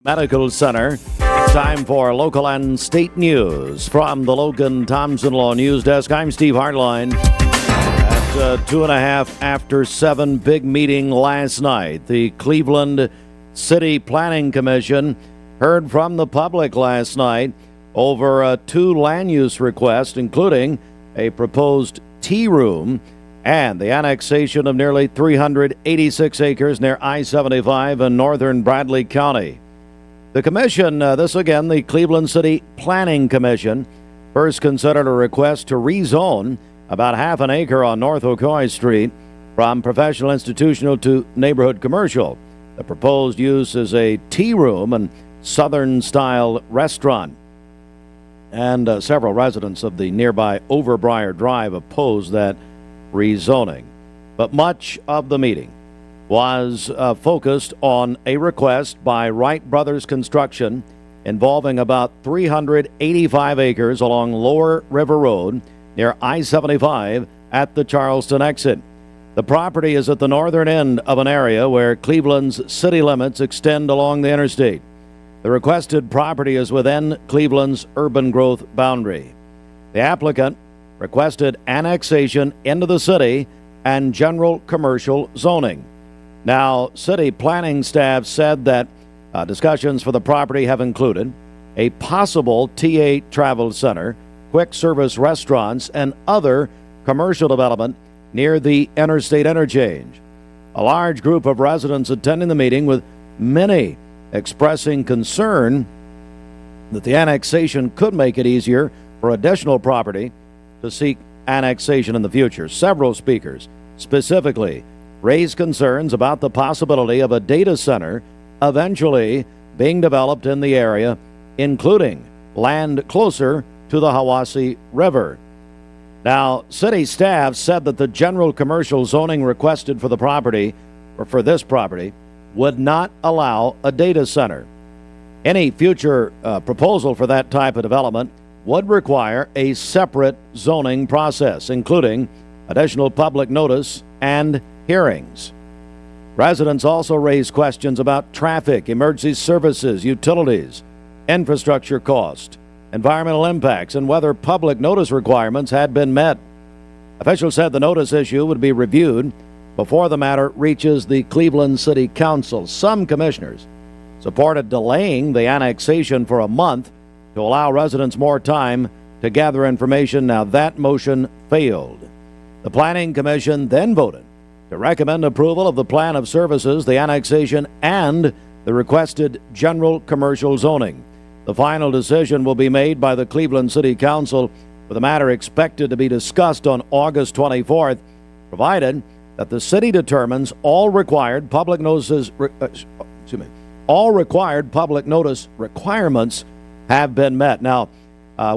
Medical Center. Time for local and state news from the Logan Thompson Law News Desk. I'm Steve Hartline. At 2:30 after 7, big meeting last night. The Cleveland City Planning Commission heard from the public last night over 2 land use requests, including a proposed tea room and the annexation of nearly 386 acres near I-75 in northern Bradley County. The commission, the Cleveland City Planning Commission, first considered a request to rezone about half an acre on North Ocoee Street from professional institutional to neighborhood commercial. The proposed use is a tea room and southern-style restaurant. And several residents of the nearby Overbriar Drive opposed that rezoning. But much of the meeting was focused on a request by Wright Brothers Construction involving about 385 acres along Lower River Road near I-75 at the Charleston exit. The property is at the northern end of an area where Cleveland's city limits extend along the interstate. The requested property is within Cleveland's urban growth boundary. The applicant requested annexation into the city and general commercial zoning. Now, city planning staff said that discussions for the property have included a possible TA travel center, quick service restaurants, and other commercial development near the interstate interchange. A large group of residents attending the meeting, with many expressing concern that the annexation could make it easier for additional property to seek annexation in the future. Several speakers specifically raised concerns about the possibility of a data center eventually being developed in the area, including land closer to the Hiwassee River. Now, city staff said that the general commercial zoning requested for the property, or for this property, would not allow a data center. Any future proposal for that type of development would require a separate zoning process, including additional public notice and hearings. Residents also raised questions about traffic, emergency services, utilities, infrastructure cost, environmental impacts, and whether public notice requirements had been met. Officials said the notice issue would be reviewed before the matter reaches the Cleveland City Council. Some commissioners supported delaying the annexation for a month to allow residents more time to gather information. Now, that motion failed. The Planning Commission then voted to recommend approval of the plan of services, the annexation, and the requested general commercial zoning. The final decision will be made by the Cleveland City Council, with the matter expected to be discussed on August 24th, provided that the city determines all required public notice requirements have been met. Now,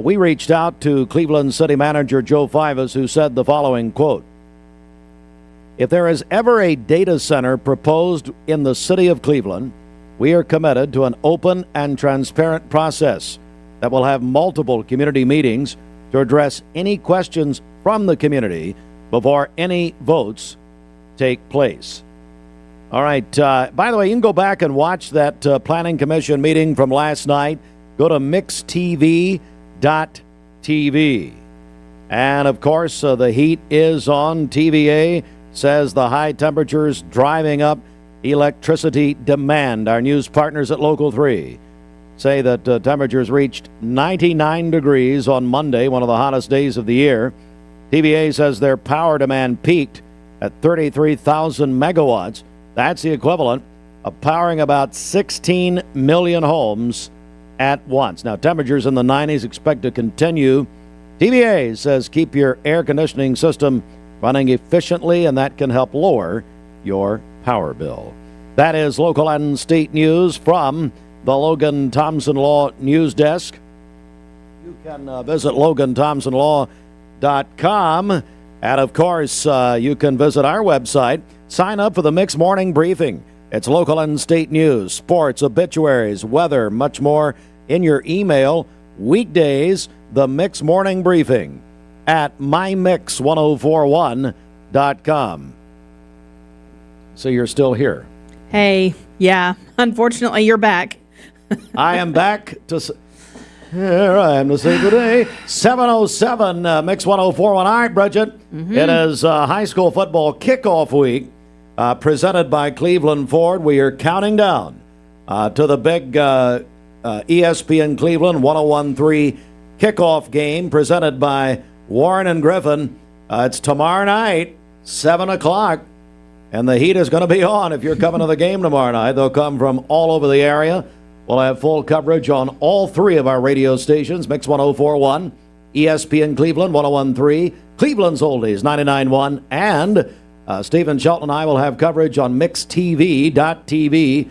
we reached out to Cleveland City Manager Joe Fivas, who said the following, quote, "If there is ever a data center proposed in the city of Cleveland, we are committed to an open and transparent process that will have multiple community meetings to address any questions from the community before any votes take place." All right. By the way, you can go back and watch that Planning Commission meeting from last night. Go to mixtv.tv. And, of course, the heat is on. TVA says the high temperatures driving up electricity demand. Our news partners at Local 3 say that temperatures reached 99 degrees on Monday, one of the hottest days of the year. TVA says their power demand peaked at 33,000 megawatts. That's the equivalent of powering about 16 million homes at once. Now, temperatures in the 90s expect to continue. TVA says keep your air conditioning system running efficiently, and that can help lower your power bill. That is local and state news from the Logan Thompson Law News Desk. You can visit LoganThompsonLaw.com. And, of course, you can visit our website. Sign up for the Mixed Morning Briefing. It's local and state news, sports, obituaries, weather, much more in your email. Weekdays, the Mixed Morning Briefing at mymix1041.com. So you're still here. Hey, yeah, unfortunately, you're back. I am back to... Here I am to say today. 7:07, Mix 104.1. All right, Bridget. It is high school football kickoff week presented by Cleveland Ford. We are counting down to the big ESPN Cleveland 101.3 kickoff game presented by Warren and Griffin. It's tomorrow night, 7 o'clock, and the heat is going to be on if you're coming to the game tomorrow night. They'll come from all over the area. We'll have full coverage on all three of our radio stations, Mix 104.1, ESPN Cleveland 101.3, Cleveland's Oldies 99.1, and Stephen Shelton and I will have coverage on MixTV.tv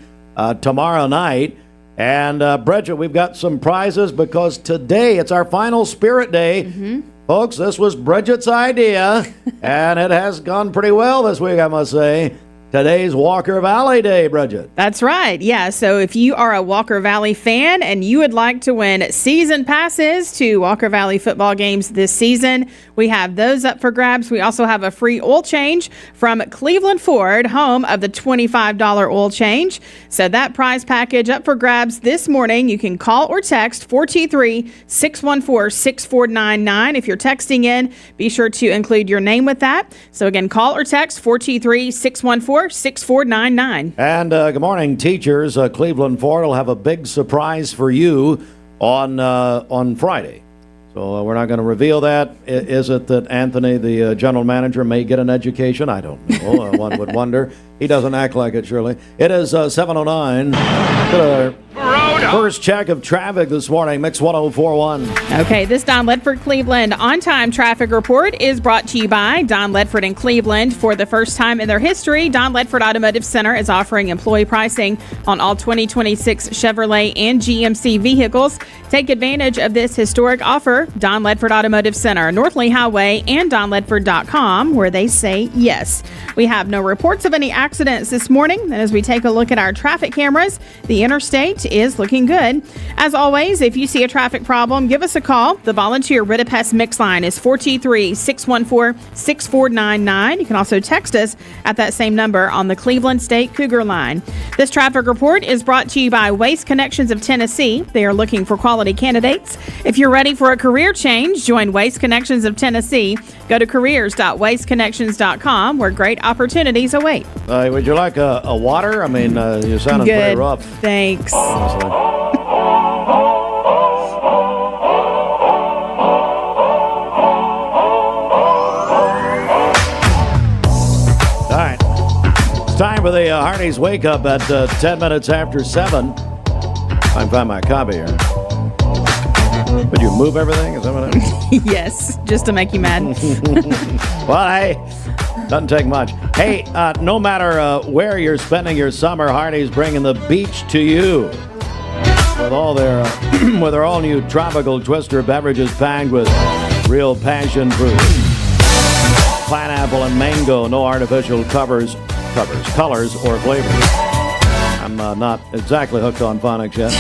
tomorrow night. And Bridget, we've got some prizes because today it's our final Spirit Day. Folks, this was Bridget's idea, and it has gone pretty well this week, I must say. Today's Walker Valley Day, Bridget. That's right. Yeah. So if you are a Walker Valley fan and you would like to win season passes to Walker Valley football games this season, we have those up for grabs. We also have a free oil change from Cleveland Ford, home of the $25 oil change. So that prize package up for grabs this morning. You can call or text 423-614-6499. If you're texting in, be sure to include your name with that. So again, call or text 423-614-6499. And good morning, teachers. Cleveland Ford will have a big surprise for you on Friday. So we're not going to reveal that. Is it that Anthony, the general manager, may get an education? I don't know. One would wonder. He doesn't act like it, surely. It is 7:09. First check of traffic this morning, Mix 104.1. Okay, this Don Ledford Cleveland on-time traffic report is brought to you by Don Ledford in Cleveland. For the first time in their history, Don Ledford Automotive Center is offering employee pricing on all 2026 Chevrolet and GMC vehicles. Take advantage of this historic offer. Don Ledford Automotive Center, North Lee Highway, and donledford.com, where they say yes. We have no reports of any accidents this morning. And as we take a look at our traffic cameras, the interstate is looking good. As always, if you see a traffic problem, give us a call. The volunteer Ritapest mix line is 423-614-6499. You can also text us at that same number on the Cleveland State Cougar line. This traffic report is brought to you by Waste Connections of Tennessee. They are looking for quality candidates. If you're ready for a career change, join Waste Connections of Tennessee. Go to careers.wasteconnections.com where great opportunities await. Would you like a water? I mean, you're sounding Good. pretty rough. Thanks. Honestly. Time for the Hardee's Wake Up at 10 minutes after 7. I can find my copy here. Would you move everything? Is that what I mean? Yes, just to make you mad. Well, hey, doesn't take much. Hey, no matter where you're spending your summer, Hardee's bringing the beach to you. With all their with their all-new tropical twister beverages packed with real passion fruit, pineapple and mango, no artificial colors, or flavors. I'm not exactly hooked on phonics yet.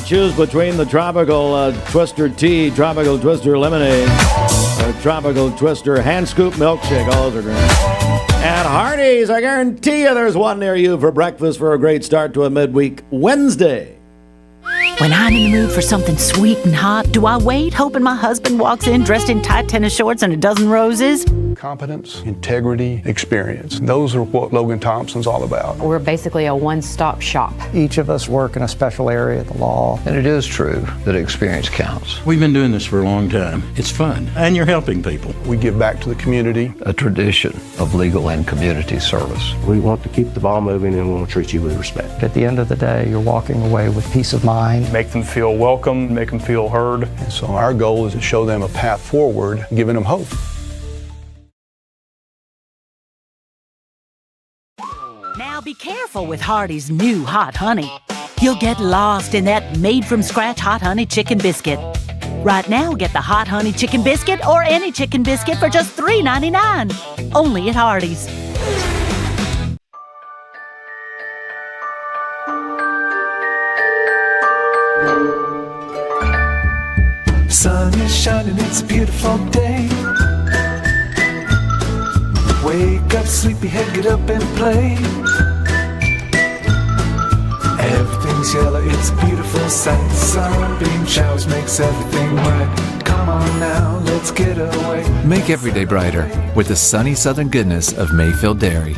Choose between the tropical twister tea, tropical twister lemonade, or tropical twister hand scoop milkshake. All those are great. At Hardee's, I guarantee you there's one near you for breakfast for a great start to a midweek Wednesday. When I'm in the mood for something sweet and hot, do I wait hoping my husband walks in dressed in tight tennis shorts and a dozen roses? Competence, integrity, experience. Those are what Logan Thompson's all about. We're basically a one-stop shop. Each of us work in a special area of the law. And it is true that experience counts. We've been doing this for a long time. It's fun, and you're helping people. We give back to the community. A tradition of legal and community service. We want to keep the ball moving and we want to treat you with respect. At the end of the day, you're walking away with peace of mind. Make them feel welcome, make them feel heard. And so our goal is to show them a path forward, giving them hope. Now be careful with Hardee's new hot honey. You'll get lost in that made-from-scratch hot honey chicken biscuit. Right now, get the hot honey chicken biscuit or any chicken biscuit for just $3.99. Only at Hardee's. Sun is shining, it's a beautiful day. Wake up, sleepyhead, get up and play. Everything's it's yellow, it's a beautiful sight. Sunbeam showers makes everything right. Come on now, let's get away. Make every day brighter with the sunny southern goodness of Mayfield Dairy.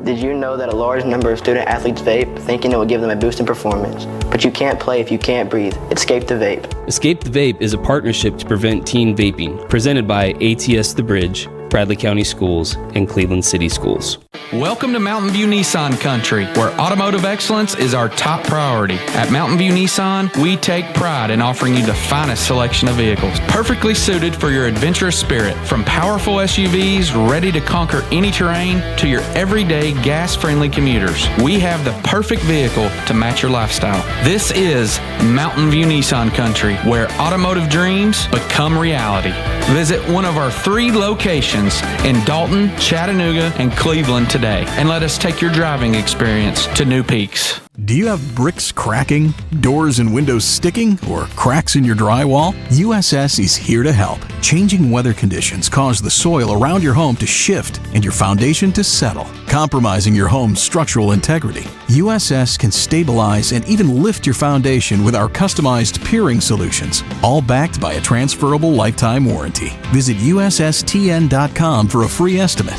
Did you know that a large number of student athletes vape, thinking it will give them a boost in performance? But you can't play if you can't breathe. Escape the Vape. Escape the Vape is a partnership to prevent teen vaping, presented by ATS The Bridge, Bradley County Schools, and Cleveland City Schools. Welcome to Mountain View Nissan Country, where automotive excellence is our top priority. At Mountain View Nissan, we take pride in offering you the finest selection of vehicles, perfectly suited for your adventurous spirit. From powerful SUVs ready to conquer any terrain to your everyday gas-friendly commuters, we have the perfect vehicle to match your lifestyle. This is Mountain View Nissan Country, where automotive dreams become reality. Visit one of our 3 locations in Dalton, Chattanooga, and Cleveland today, and let us take your driving experience to new peaks. Do you have bricks cracking, doors and windows sticking, or cracks in your drywall? USS is here to help. Changing weather conditions cause the soil around your home to shift and your foundation to settle, compromising your home's structural integrity. USS can stabilize and even lift your foundation with our customized piering solutions, all backed by a transferable lifetime warranty. Visit USSTN.com for a free estimate.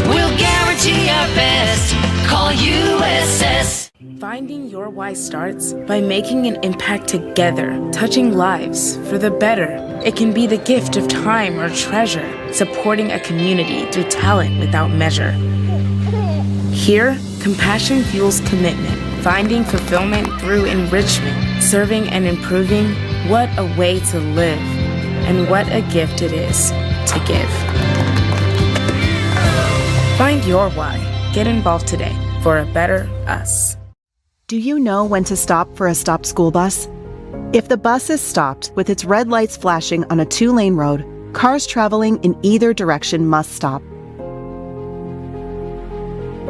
We'll guarantee our best. Call USS. Finding your why starts by making an impact together, touching lives for the better. It can be the gift of time or treasure, supporting a community through talent without measure. Here, compassion fuels commitment, finding fulfillment through enrichment, serving and improving. What a way to live, and what a gift it is to give. Find your why. Get involved today for a better us. Do you know when to stop for a stopped school bus? If the bus is stopped with its red lights flashing on a 2-lane road, cars traveling in either direction must stop.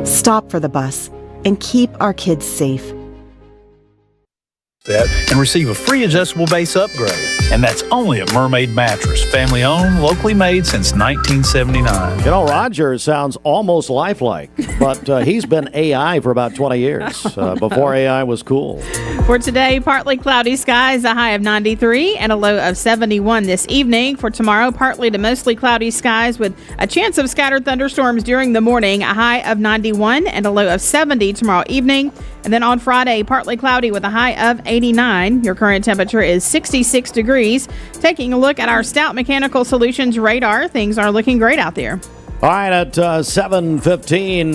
Stop for the bus and keep our kids safe. And receive a free adjustable base upgrade. And that's only at Mermaid Mattress. Family owned, locally made since 1979. You know, Roger sounds almost lifelike, but he's been AI for about 20 years, before AI was cool. For today, partly cloudy skies, a high of 93 and a low of 71 this evening. For tomorrow, partly to mostly cloudy skies with a chance of scattered thunderstorms during the morning, a high of 91 and a low of 70 tomorrow evening. And then on Friday, partly cloudy with a high of 89. Your current temperature is 66 degrees. Taking a look at our Stout Mechanical Solutions radar, things are looking great out there. All right, at 7:15,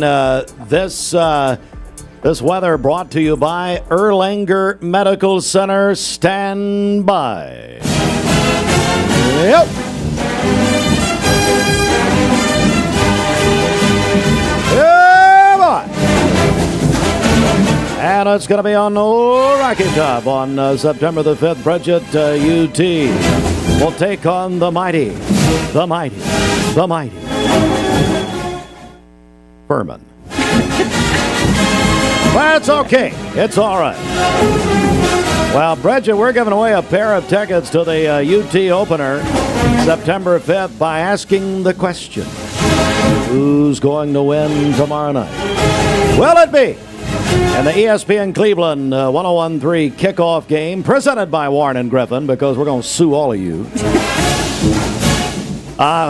this weather brought to you by Erlanger Medical Center. Stand by. Yep. Yeah, boy. And it's going to be on Rocky Top on September the 5th. Bridget, UT will take on the mighty Furman. Well, it's okay. It's all right. Well, Bridget, we're giving away a pair of tickets to the UT opener September 5th by asking the question, who's going to win tomorrow night? Will it be in the ESPN Cleveland 101.3 kickoff game presented by Warren and Griffin, because we're going to sue all of you.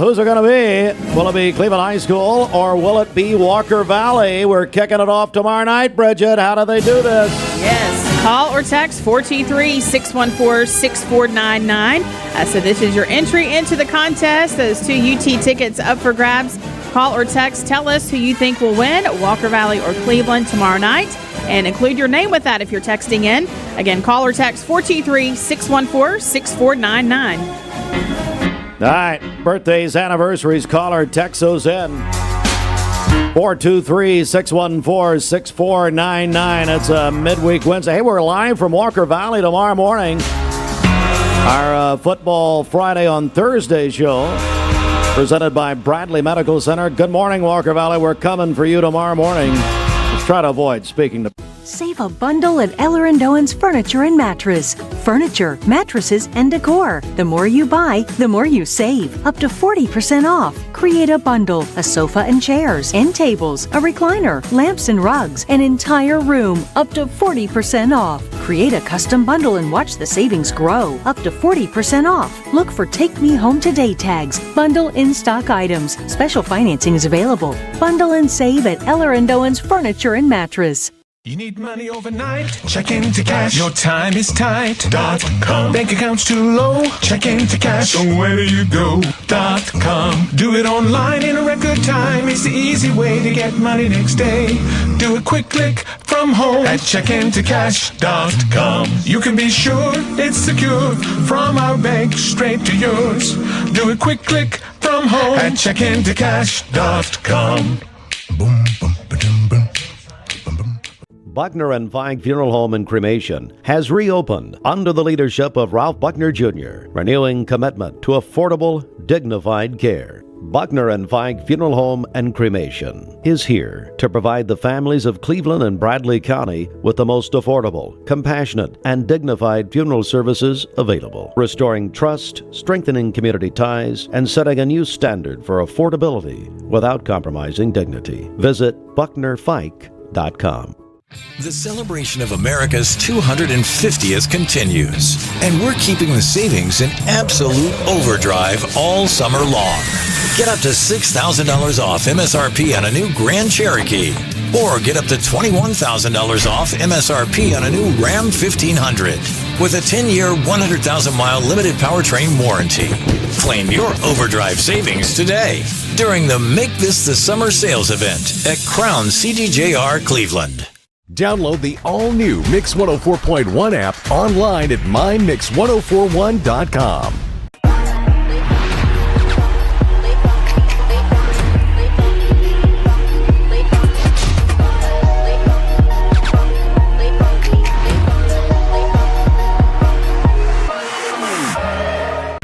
Who's it going to be? Will it be Cleveland High School or will it be Walker Valley? We're kicking it off tomorrow night. Bridget, how do they do this? Yes. Call or text 423-614-6499. So this is your entry into the contest. Those 2 UT tickets up for grabs. Call or text. Tell us who you think will win, Walker Valley or Cleveland tomorrow night. And include your name with that if you're texting in. Again, call or text 423-614-6499. All right, birthdays, anniversaries, caller, text those in. 423-614-6499. It's a midweek Wednesday. Hey, we're live from Walker Valley tomorrow morning. Our Football Friday on Thursday show, presented by Bradley Medical Center. Good morning, Walker Valley. We're coming for you tomorrow morning. Let's try to avoid speaking to Save a bundle at Eller & Owen's Furniture and Mattress. Furniture, mattresses, and decor. The more you buy, the more you save. Up to 40% off. Create a bundle, a sofa and chairs, end tables, a recliner, lamps and rugs, an entire room. Up to 40% off. Create a custom bundle and watch the savings grow. Up to 40% off. Look for Take Me Home Today tags. Bundle in-stock items. Special financing is available. Bundle and save at Eller & Owen's Furniture and Mattress. You need money overnight? Check into cash. Your time is tight.com. Bank account's too low? Check into cash. So where do you go.com? Do it online in a record time. It's the easy way to get money next day. Do a quick click from home at checkintocash.com. You can be sure it's secure from our bank straight to yours. Do a quick click from home at checkintocash.com. Boom, boom, ba-dum, boom. Buckner and Fike Funeral Home and Cremation has reopened under the leadership of Ralph Buckner Jr., renewing commitment to affordable, dignified care. Buckner and Fike Funeral Home and Cremation is here to provide the families of Cleveland and Bradley County with the most affordable, compassionate, and dignified funeral services available, restoring trust, strengthening community ties, and setting a new standard for affordability without compromising dignity. Visit BucknerFike.com. The celebration of America's 250th continues, and we're keeping the savings in absolute overdrive all summer long. Get up to $6,000 off MSRP on a new Grand Cherokee, or get up to $21,000 off MSRP on a new Ram 1500 with a 10-year, 100,000-mile limited powertrain warranty. Claim your overdrive savings today during the Make This the Summer sales event at Crown CDJR Cleveland. Download the all-new Mix 104.1 app online at mymix1041.com.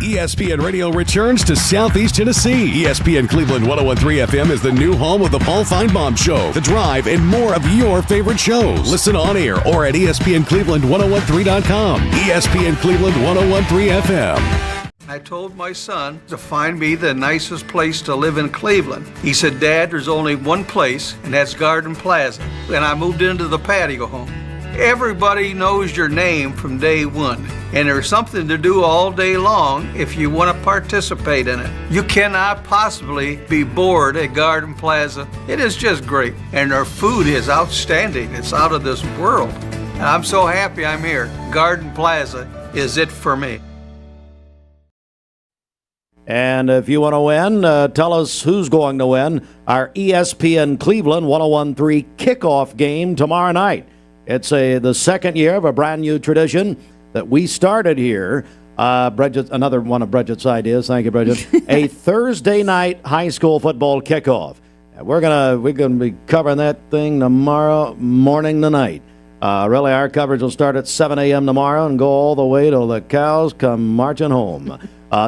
ESPN Radio returns to Southeast Tennessee. ESPN Cleveland 101.3 FM is the new home of the Paul Feinbaum Show, The Drive, and more of your favorite shows. Listen on air or at ESPNCleveland1013.com. ESPN Cleveland 101.3 FM. I told my son to find me the nicest place to live in Cleveland. He said, Dad, there's only one place, and that's Garden Plaza. And I moved into the patio home. Everybody knows your name from day one, and there's something to do all day long if you want to participate in it. You cannot possibly be bored at Garden Plaza. It is just great, and their food is outstanding. It's out of this world. And I'm so happy I'm here. Garden Plaza is it for me. And if you want to win, tell us who's going to win our ESPN Cleveland 101.3 kickoff game tomorrow night. It's the second year of a brand new tradition that we started here. Bridget, another one of Bridget's ideas. Thank you, Bridget. A Thursday night high school football kickoff. We're gonna be covering that thing tomorrow morning to night. Really, our coverage will start at 7 a.m. tomorrow and go all the way till the cows come marching home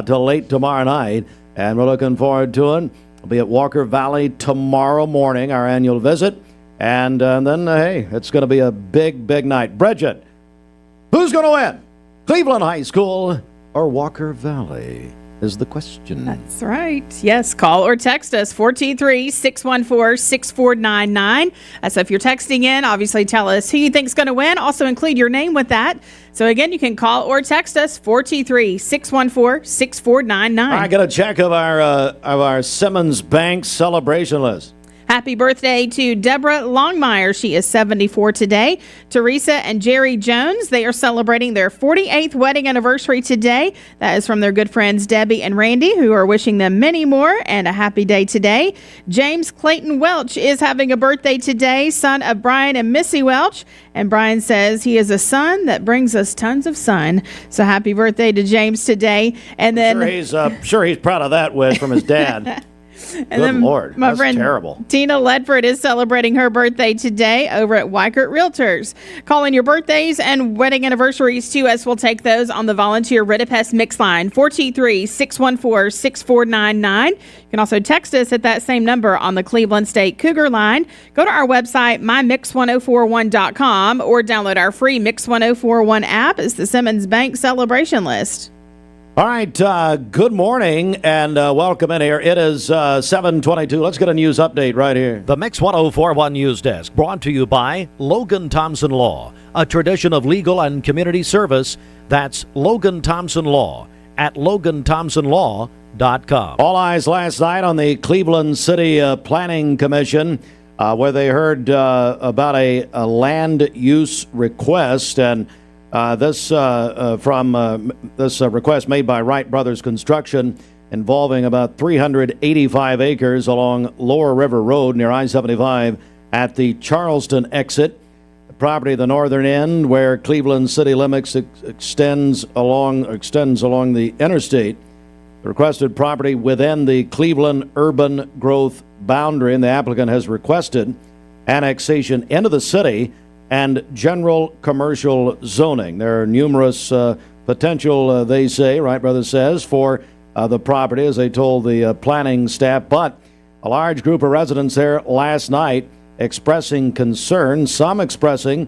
till late tomorrow night. And we're looking forward to it. We'll be at Walker Valley tomorrow morning, our annual visit. And then, hey, it's going to be a big, big night. Bridget, who's going to win? Cleveland High School or Walker Valley is the question. That's right. Yes, call or text us, 423-614-6499. So if you're texting in, obviously tell us who you think is going to win. Also include your name with that. So again, you can call or text us, 423-614-6499. I got a check of our Simmons Bank celebration list. Happy birthday to Deborah Longmire. She is 74 today. Teresa and Jerry Jones, they are celebrating their 48th wedding anniversary today. That is from their good friends Debbie and Randy, who are wishing them many more and a happy day today. James Clayton Welch is having a birthday today, son of Brian and Missy Welch. And Brian says he is a son that brings us tons of sun. So happy birthday to James today. And then sure he's proud of that wish from his dad. And Good then Lord, my that's friend terrible. Tina Ledford is celebrating her birthday today over at Weikert Realtors. Call in your birthdays and wedding anniversaries to us. We'll take those on the volunteer Ridipest Mix line, 423-614-6499. You can also text us at that same number on the Cleveland State Cougar line. Go to our website, mymix1041.com, or download our free Mix 1041 app. It's the Simmons Bank celebration list. All right, good morning and welcome in here. It is 7:22. Let's get a news update right here. The Mix 1041 News Desk brought to you by Logan Thompson Law, a tradition of legal and community service. That's Logan Thompson Law at LoganThompsonLaw.com. All eyes last night on the Cleveland City Planning Commission, where they heard about a land use request, and this request made by Wright Brothers Construction involving about 385 acres along Lower River Road near I-75 at the Charleston exit. The property at the northern end where Cleveland city limits extends along the interstate. The requested property within the Cleveland urban growth boundary, and the applicant has requested annexation into the city and general commercial zoning. There are numerous potential, they say, Wright Brothers says, for the property, as they told the planning staff. But a large group of residents there last night expressing concerns, some expressing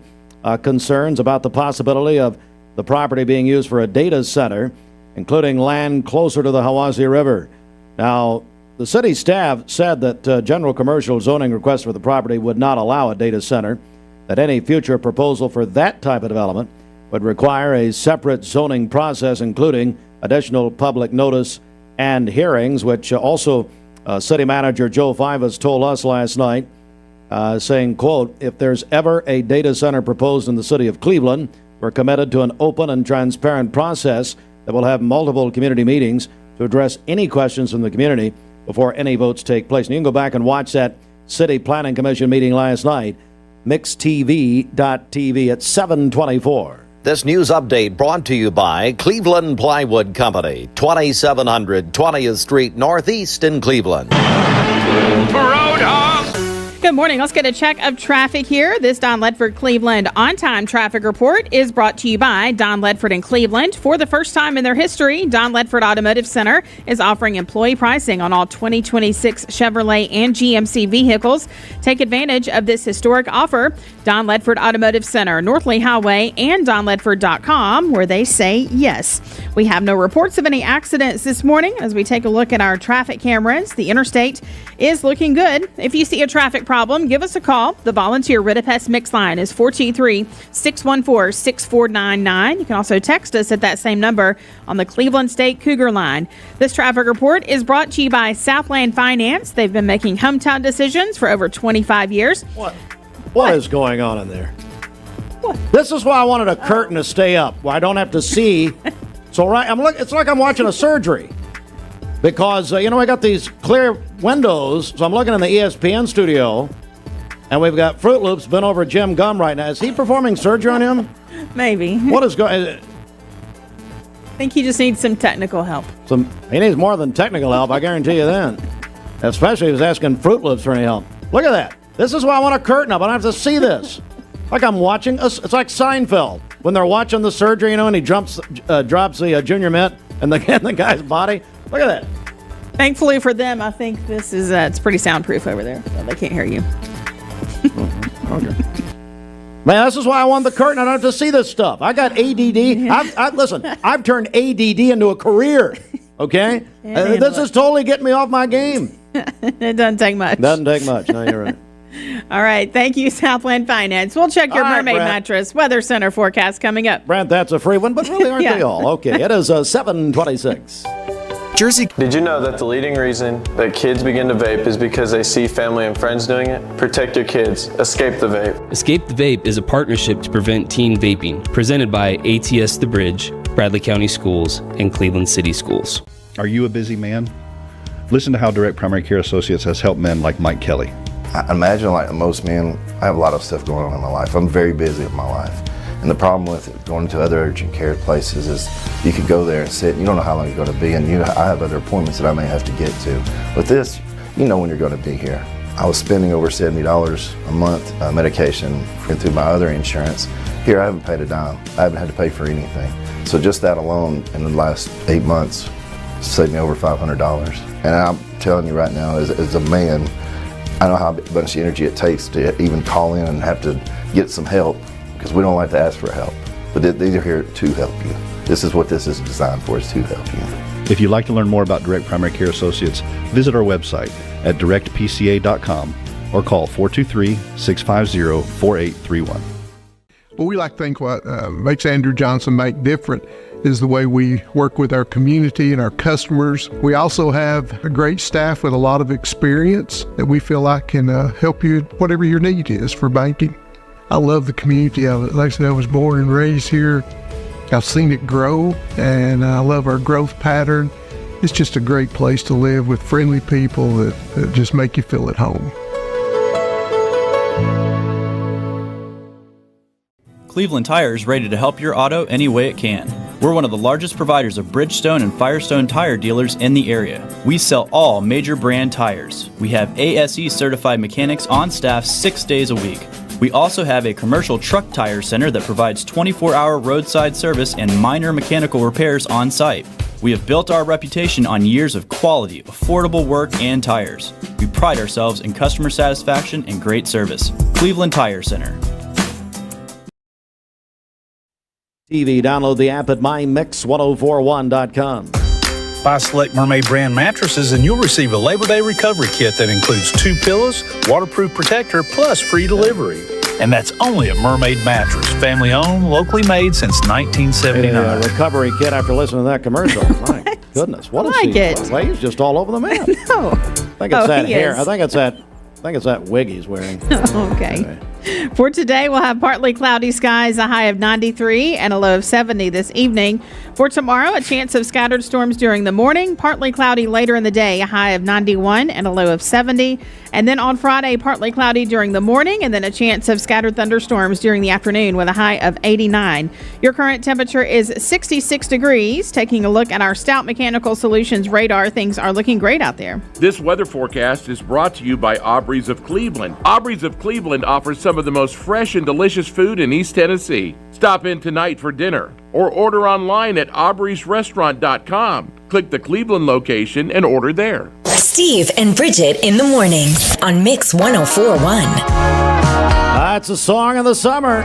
concerns about the possibility of the property being used for a data center, including land closer to the Hiwassee River. Now, the city staff said that general commercial zoning requests for the property would not allow a data center, that any future proposal for that type of development would require a separate zoning process, including additional public notice and hearings, which also City Manager Joe Fivas told us last night, saying, quote, "If there's ever a data center proposed in the city of Cleveland, we're committed to an open and transparent process that will have multiple community meetings to address any questions from the community before any votes take place." And you can go back and watch that City Planning Commission meeting last night, mixtv.tv at 7:24. This news update brought to you by Cleveland Plywood Company, 2700 20th Street Northeast in Cleveland. Good morning. Let's get a check of traffic here. This Don Ledford Cleveland on-time traffic report is brought to you by Don Ledford in Cleveland. For the first time in their history, Don Ledford Automotive Center is offering employee pricing on all 2026 Chevrolet and GMC vehicles. Take advantage of this historic offer. Don Ledford Automotive Center, North Lee Highway, and DonLedford.com, where they say yes. We have no reports of any accidents this morning. As we take a look at our traffic cameras, the interstate is looking good. If you see a traffic problem, give us a call. The volunteer Ridipest Mix line is 423-614-6499. You can also text us at that same number on the Cleveland State Cougar line. This traffic report is brought to you by Southland Finance. They've been making hometown decisions for over 25 years. What is going on in there? What? This is why I wanted a curtain to stay up, where I don't have to see. So it's like I'm watching a surgery. Because, I got these clear windows, so I'm looking in the ESPN studio, and we've got Fruit Loops bent over Jim Gum right now. Is he performing surgery on him? Maybe. What is going on? I think he just needs some technical help. He needs more than technical help, I guarantee you that. Especially if he's asking Fruit Loops for any help. Look at that. This is why I want a curtain up. I don't have to see this. Like I'm watching, it's like Seinfeld. When they're watching the surgery, and he drops the junior mint in the guy's body. Look at that. Thankfully for them, I think this is it's pretty soundproof over there, so they can't hear you. Okay. Man, this is why I want the curtain. I don't have to see this stuff. I got ADD. Listen, I've turned ADD into a career. Okay, this is totally getting me off my game. It doesn't take much. Doesn't take much. No, you're right. All right. Thank you, Southland Finance. We'll check your Mermaid Mattress Weather Center forecast coming up. Brent, that's a free one, but really aren't they all? Okay, it is 7:26. Jersey. Did you know that the leading reason that kids begin to vape is because they see family and friends doing it? Protect your kids. Escape the vape. Escape the Vape is a partnership to prevent teen vaping, presented by ATS The Bridge, Bradley County Schools, and Cleveland City Schools. Are you a busy man? Listen to how Direct Primary Care Associates has helped men like Mike Kelly. I imagine like most men, I have a lot of stuff going on in my life. I'm very busy with my life. And the problem with going to other urgent care places is you could go there and sit, and you don't know how long you're going to be, and I have other appointments that I may have to get to. With this, you know when you're going to be here. I was spending over $70 a month medication and through my other insurance. Here, I haven't paid a dime. I haven't had to pay for anything. So just that alone in the last 8 months saved me over $500. And I'm telling you right now, as a man, I know how much energy it takes to even call in and have to get some help, because we don't like to ask for help. But these are here to help you. This is what this is designed for, is to help you. If you'd like to learn more about Direct Primary Care Associates, visit our website at directpca.com or call 423-650-4831. Well, we like to think what makes Andrew Johnson make different is the way we work with our community and our customers. We also have a great staff with a lot of experience that we feel like can help you whatever your need is for banking. I love the community of it. Like I said, I was born and raised here. I've seen it grow, and I love our growth pattern. It's just a great place to live with friendly people that just make you feel at home. Cleveland Tire is ready to help your auto any way it can. We're one of the largest providers of Bridgestone and Firestone tire dealers in the area. We sell all major brand tires. We have ASE certified mechanics on staff 6 days a week. We also have a commercial truck tire center that provides 24-hour roadside service and minor mechanical repairs on site. We have built our reputation on years of quality, affordable work and tires. We pride ourselves in customer satisfaction and great service. Cleveland Tire Center. TV, download the app at mymix1041.com. Buy select Mermaid brand mattresses and you'll receive a Labor Day recovery kit that includes 2 pillows, waterproof protector, plus free delivery. And that's only at Mermaid Mattress, family owned, locally made since 1979. A recovery kit after listening to that commercial. My goodness, what is he? Well, he's just all over the map. No. I think it's that hair. I think it's that wig he's wearing. Okay. Anyway. For today, we'll have partly cloudy skies, a high of 93 and a low of 70 this evening. For tomorrow, a chance of scattered storms during the morning, partly cloudy later in the day, a high of 91 and a low of 70. And then on Friday, partly cloudy during the morning, and then a chance of scattered thunderstorms during the afternoon with a high of 89. Your current temperature is 66 degrees. Taking a look at our Stout Mechanical Solutions radar, things are looking great out there. This weather forecast is brought to you by Aubrey's of Cleveland. Aubrey's of Cleveland offers some of the most fresh and delicious food in East Tennessee. Stop in tonight for dinner or order online at aubreysrestaurant.com. Click the Cleveland location and order there. Steve and Bridget in the morning on Mix 1041. That's a song of the summer.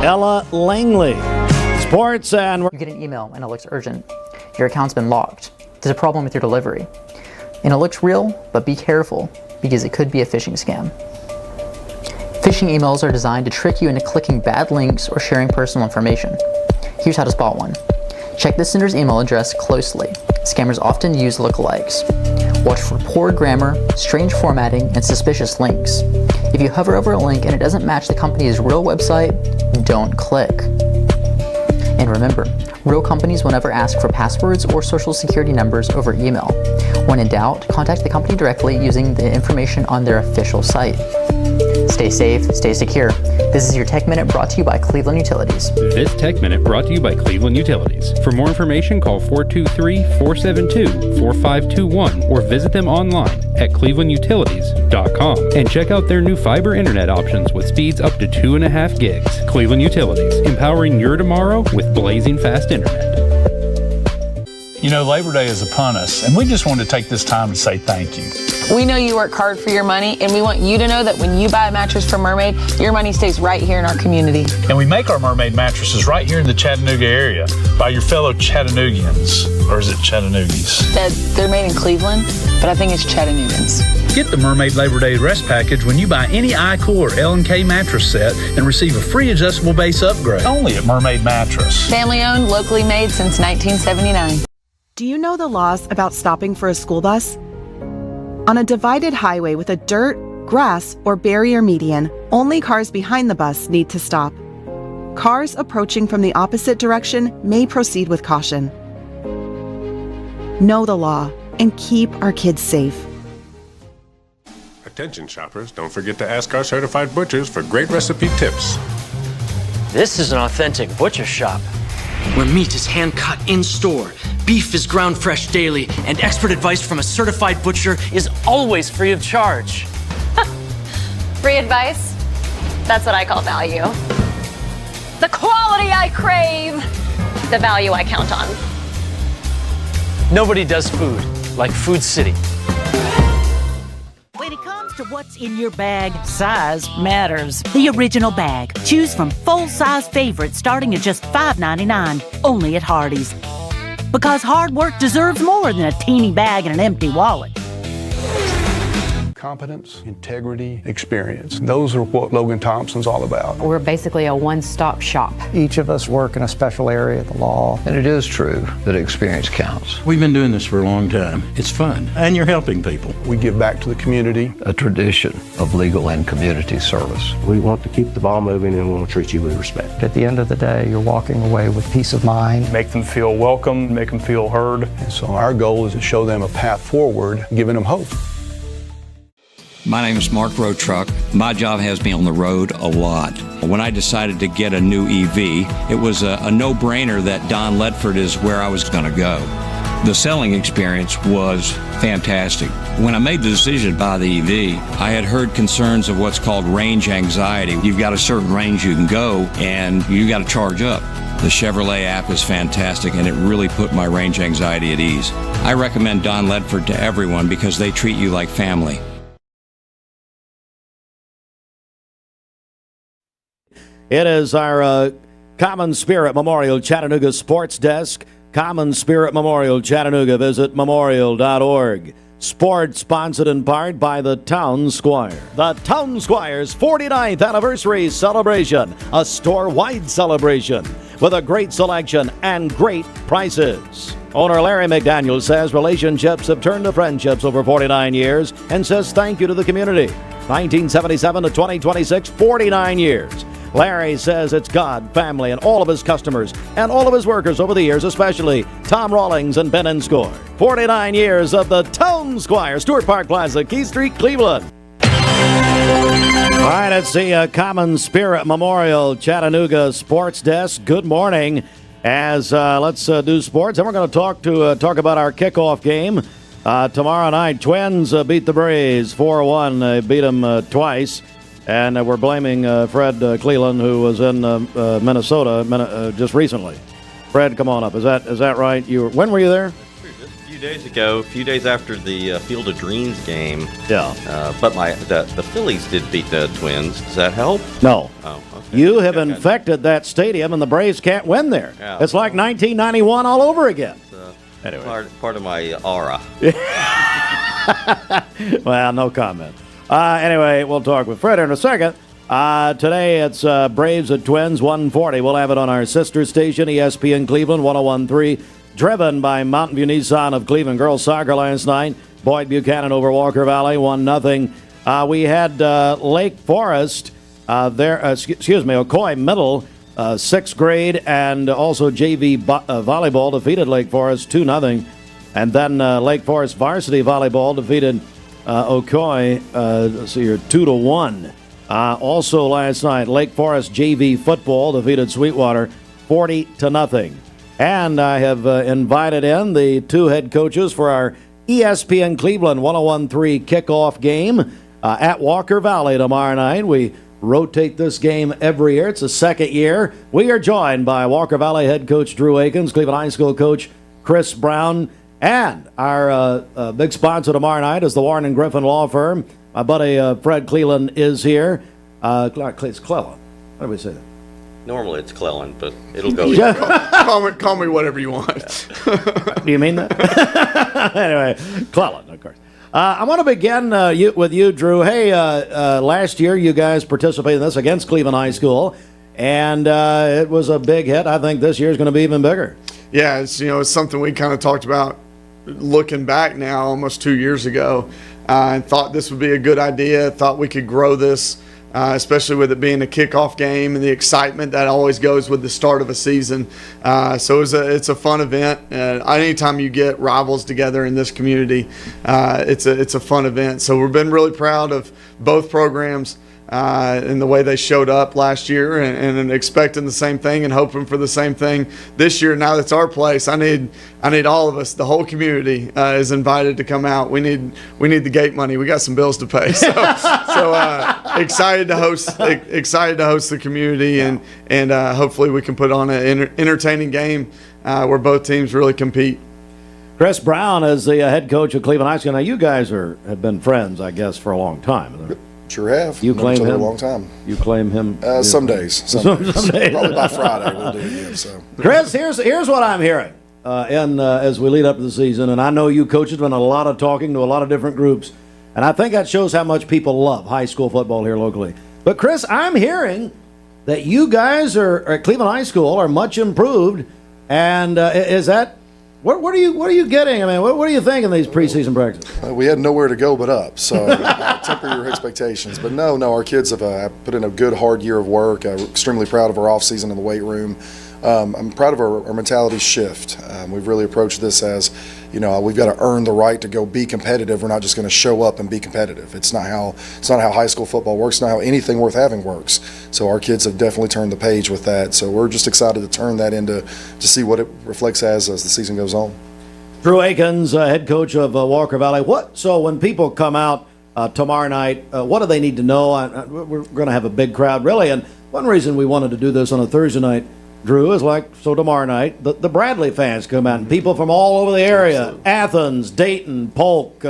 Ella Langley. Sports and... You get an email and it looks urgent. Your account's been locked. There's a problem with your delivery. And it looks real, but be careful because it could be a phishing scam. Phishing emails are designed to trick you into clicking bad links or sharing personal information. Here's how to spot one. Check the sender's email address closely. Scammers often use lookalikes. Watch for poor grammar, strange formatting, and suspicious links. If you hover over a link and it doesn't match the company's real website, don't click. And remember, real companies will never ask for passwords or social security numbers over email. When in doubt, contact the company directly using the information on their official site. Stay safe, stay secure. This is your Tech Minute brought to you by Cleveland Utilities. This Tech Minute brought to you by Cleveland Utilities. For more information, call 423-472-4521 or visit them online at clevelandutilities.com and check out their new fiber internet options with speeds up to 2.5 gigs. Cleveland Utilities, empowering your tomorrow with blazing fast internet. You know, Labor Day is upon us, and we just want to take this time to say thank you. We know you work hard for your money, and we want you to know that when you buy a mattress from Mermaid, your money stays right here in our community. And we make our Mermaid mattresses right here in the Chattanooga area by your fellow Chattanoogians. Or is it Chattanoogies? They're made in Cleveland, but I think it's Chattanoogians. Get the Mermaid Labor Day rest package when you buy any ICOL or L&K mattress set and receive a free adjustable base upgrade. Only at Mermaid Mattress. Family owned, locally made since 1979. Do you know the laws about stopping for a school bus? On a divided highway with a dirt, grass, or barrier median, only cars behind the bus need to stop. Cars approaching from the opposite direction may proceed with caution. Know the law and keep our kids safe. Attention shoppers, don't forget to ask our certified butchers for great recipe tips. This is an authentic butcher shop where meat is hand cut in store, beef is ground fresh daily, and expert advice from a certified butcher is always free of charge. Free advice? That's what I call value. The quality I crave, the value I count on. Nobody does food like Food City. When it comes to what's in your bag, size matters. The original bag. Choose from full-size favorites starting at just $5.99, only at Hardee's. Because hard work deserves more than a teeny bag and an empty wallet. Competence, integrity, experience. Those are what Logan Thompson's all about. We're basically a one-stop shop. Each of us work in a special area of the law. And it is true that experience counts. We've been doing this for a long time. It's fun, and you're helping people. We give back to the community. A tradition of legal and community service. We want to keep the ball moving and we want to treat you with respect. At the end of the day, you're walking away with peace of mind. Make them feel welcome, make them feel heard. And so our goal is to show them a path forward, giving them hope. My name is Mark Roadtruck. My job has me on the road a lot. When I decided to get a new EV, it was a no-brainer that Don Ledford is where I was going to go. The selling experience was fantastic. When I made the decision to buy the EV, I had heard concerns of what's called range anxiety. You've got a certain range you can go, and you got to charge up. The Chevrolet app is fantastic, and it really put my range anxiety at ease. I recommend Don Ledford to everyone because they treat you like family. It is our Common Spirit Memorial Chattanooga Sports Desk. Common Spirit Memorial Chattanooga. Visit memorial.org. Sports sponsored in part by the Town Squire. The Town Squire's 49th anniversary celebration. A store-wide celebration with a great selection and great prices. Owner Larry McDaniel says relationships have turned to friendships over 49 years and says thank you to the community. 1977 to 2026, 49 years. Larry says it's God, family, and all of his customers and all of his workers over the years, especially Tom Rawlings and Ben Enscore. 49 years of the Town Squire, Stewart Park Plaza, Key Street, Cleveland. All right, it's the Common Spirit Memorial Chattanooga Sports Desk. Good morning. As let's do sports, and we're going to talk about our kickoff game tomorrow night. Twins beat the Braves 4-1. They beat them twice. And we're blaming Fred Cleland, who was in Minnesota just recently. Fred, come on up. Is that right? When were you there? Just a few days ago, a few days after the Field of Dreams game. Yeah. But the Phillies did beat the Twins. Does that help? No. Oh, okay. You have infected that stadium, and the Braves can't win there. Yeah. It's like 1991 all over again. Anyway. Part of my aura. Well, no comment. Anyway, we'll talk with Fred in a second. Today it's Braves at Twins, 1:40. We'll have it on our sister station, ESPN Cleveland, 101.3. Driven by Mountain View Nissan of Cleveland. Girls soccer last night. Boyd Buchanan over Walker Valley, 1-0. We had Lake Forest Ocoee Middle, 6th grade, and also JV volleyball defeated Lake Forest 2-0. And then Lake Forest varsity volleyball defeated Ocoee, let's see here, 2-1. Also last night, Lake Forest JV football defeated Sweetwater 40-0. And I have invited in the two head coaches for our ESPN Cleveland 101.3 kickoff game at Walker Valley tomorrow night. We rotate this game every year. It's the second year. We are joined by Walker Valley head coach Drew Akins, Cleveland High School coach Chris Brown, and our big sponsor tomorrow night is the Warren and Griffin Law Firm. My buddy Fred Cleland is here. It's Cleland. How do we say that? Normally it's Cleland, but it'll go. Call me whatever you want. Do you mean that? Anyway, Cleland, of course. I want to begin with you, Drew. Hey, last year you guys participated in this against Cleveland High School, and it was a big hit. I think this year is going to be even bigger. Yeah, it's something we kind of talked about looking back now, almost 2 years ago. I thought this would be a good idea. Thought we could grow this, especially with it being a kickoff game and the excitement that always goes with the start of a season. So it's a fun event. Anytime you get rivals together in this community, it's a fun event. So we've been really proud of both programs. and the way they showed up last year, and expecting the same thing and hoping for the same thing this year. Now that's our place. I need all of us. The whole community is invited to come out. We need the gate money. We got some bills to pay. So excited to host the community, and hopefully we can put on an entertaining game where both teams really compete. Chris Brown is the head coach of Cleveland High School. Now you guys have been friends, I guess, for a long time. Sure have. You claim him a long time. You claim him. Some days. Some days. Probably by Friday we'll do it again. So, Chris, here's what I'm hearing, as we lead up to the season, and I know you coaches been a lot of talking to a lot of different groups, and I think that shows how much people love high school football here locally. But Chris, I'm hearing that you guys at Cleveland High School are much improved, and is that? What are you getting? I mean, what do you think in these preseason practices? We had nowhere to go but up, so temper your expectations. But no, our kids have put in a good, hard year of work. I'm extremely proud of our off-season in the weight room. I'm proud of our mentality shift. We've really approached this as, we've got to earn the right to go be competitive. We're not just going to show up and be competitive. It's not how high school football works. It's not how anything worth having works. So our kids have definitely turned the page with that. So we're just excited to turn that into to see what it reflects as the season goes on. Drew Akins, head coach of Walker Valley. So when people come out tomorrow night, what do they need to know? We're going to have a big crowd, really. And one reason we wanted to do this on a Thursday night, Drew, is tomorrow night, the Bradley fans come out, and people from all over the area, absolutely. Athens, Dayton, Polk,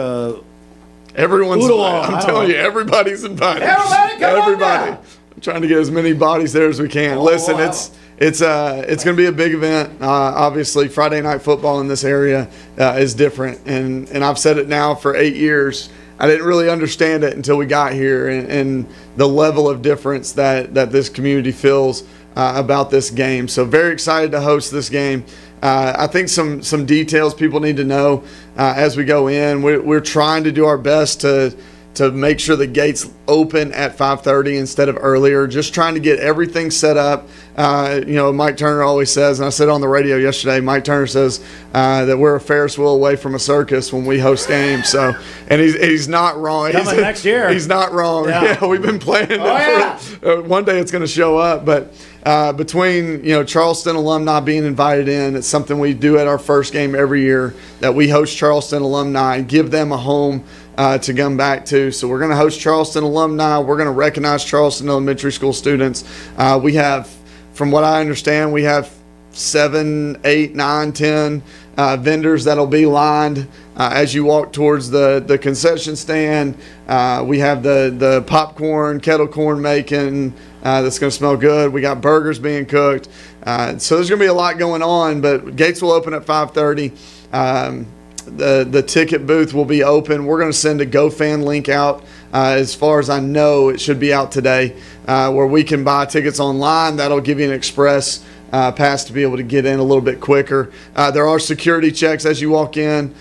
everyone's Udawa, invited. I'm telling you, everybody's invited. Everybody. I'm trying to get as many bodies there as we can. Listen, wow. It's going to be a big event. Obviously, Friday night football in this area is different, and I've said it now for 8 years. I didn't really understand it until we got here, and the level of difference that this community feels about this game. So very excited to host this game. I think some details people need to know as we go in. We're trying to do our best to make sure the gates open at 5:30 instead of earlier. Just trying to get everything set up. Mike Turner always says, and I said on the radio yesterday, Mike Turner says that we're a Ferris wheel away from a circus when we host games. So, and he's not wrong. Coming next year. He's not wrong. Yeah, we've been planning one day it's going to show up. But between Charleston alumni being invited in, it's something we do at our first game every year, that we host Charleston alumni and give them a home to come back to. So we're going to host Charleston alumni. We're going to recognize Charleston elementary school students. We have, from what I understand, we have 7, 8, 9, 10 vendors that'll be lined as you walk towards the concession stand. We have the popcorn, kettle corn making that's going to smell good. We got burgers being cooked. So there's going to be a lot going on, but gates will open at 5:30. The ticket booth will be open. We're going to send a GoFan link out. As far as I know, it should be out today, where we can buy tickets online. That'll give you an express pass to be able to get in a little bit quicker. There are security checks as you walk in,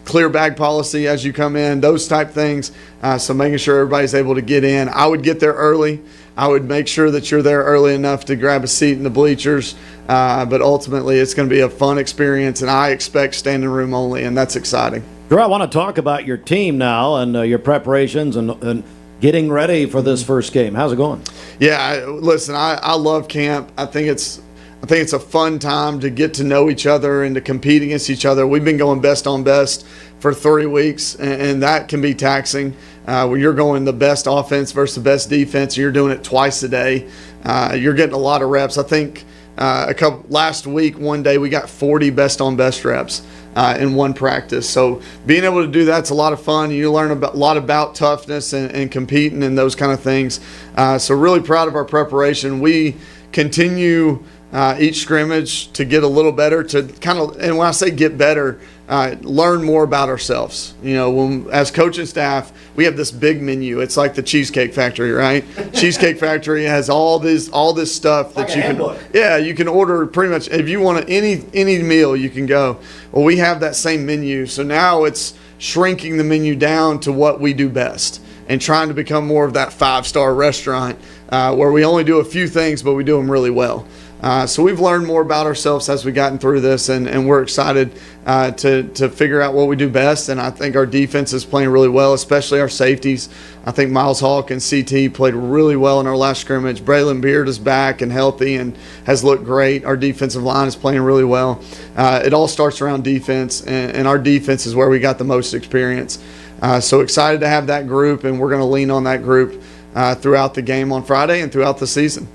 clear bag policy as you come in, those type things. So making sure everybody's able to get in. I would get there early. I would make sure that you're there early enough to grab a seat in the bleachers. But ultimately, it's going to be a fun experience, and I expect standing room only, and that's exciting. Drew, I want to talk about your team now and your preparations and getting ready for this first game. How's it going? Yeah, listen, I love camp. I think it's a fun time to get to know each other and to compete against each other. We've been going best on best for 3 weeks, and that can be taxing. Where you're going the best offense versus the best defense, and you're doing it twice a day. You're getting a lot of reps. I think last week, one day, we got 40 best on best reps in one practice. So being able to do that's a lot of fun. You learn a lot about toughness and competing and those kind of things. So really proud of our preparation. We continue each scrimmage to get a little better, to kind of, and when I say get better, learn more about ourselves. As coaching staff, we have this big menu. It's like the Cheesecake Factory, right? Cheesecake Factory has all this stuff that you can order pretty much. If you want any meal, you can go. Well, we have that same menu. So now it's shrinking the menu down to what we do best and trying to become more of that 5-star restaurant where we only do a few things, but we do them really well. So we've learned more about ourselves as we've gotten through this, and we're excited to figure out what we do best. And I think our defense is playing really well, especially our safeties. I think Miles Hawk and CT played really well in our last scrimmage. Braylon Beard is back and healthy and has looked great. Our defensive line is playing really well. It all starts around defense, and our defense is where we got the most experience. So excited to have that group, and we're going to lean on that group throughout the game on Friday and throughout the season.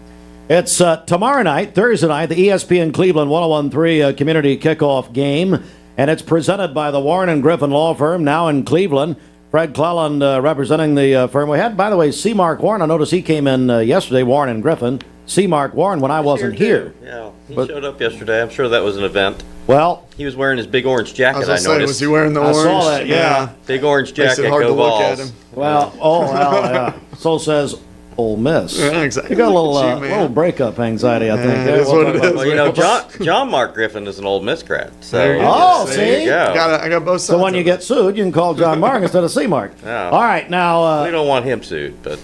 It's tomorrow night, Thursday night, the ESPN Cleveland 1013 community kickoff game, and it's presented by the Warren and Griffin Law Firm, now in Cleveland. Fred Cleland representing the firm. We had, by the way, C. Mark Warren. I noticed he came in yesterday, Warren and Griffin. C. Mark Warren when I wasn't here. Yeah, he showed up yesterday. I'm sure that was an event. Well, he was wearing his big orange jacket. I noticed. Was he wearing the orange? I saw that. Yeah, big orange jacket. Hard Go to look Vols. at him. Well, yeah. So says Ole Miss. Yeah, exactly. You got a little breakup anxiety, I think. That's what it is. Well, you know, John Mark Griffin is an Ole Miss grad. So see? There you go. I got both sides. So when you get sued, you can call John Mark instead of C. Mark. Yeah. All right, now we don't want him sued, but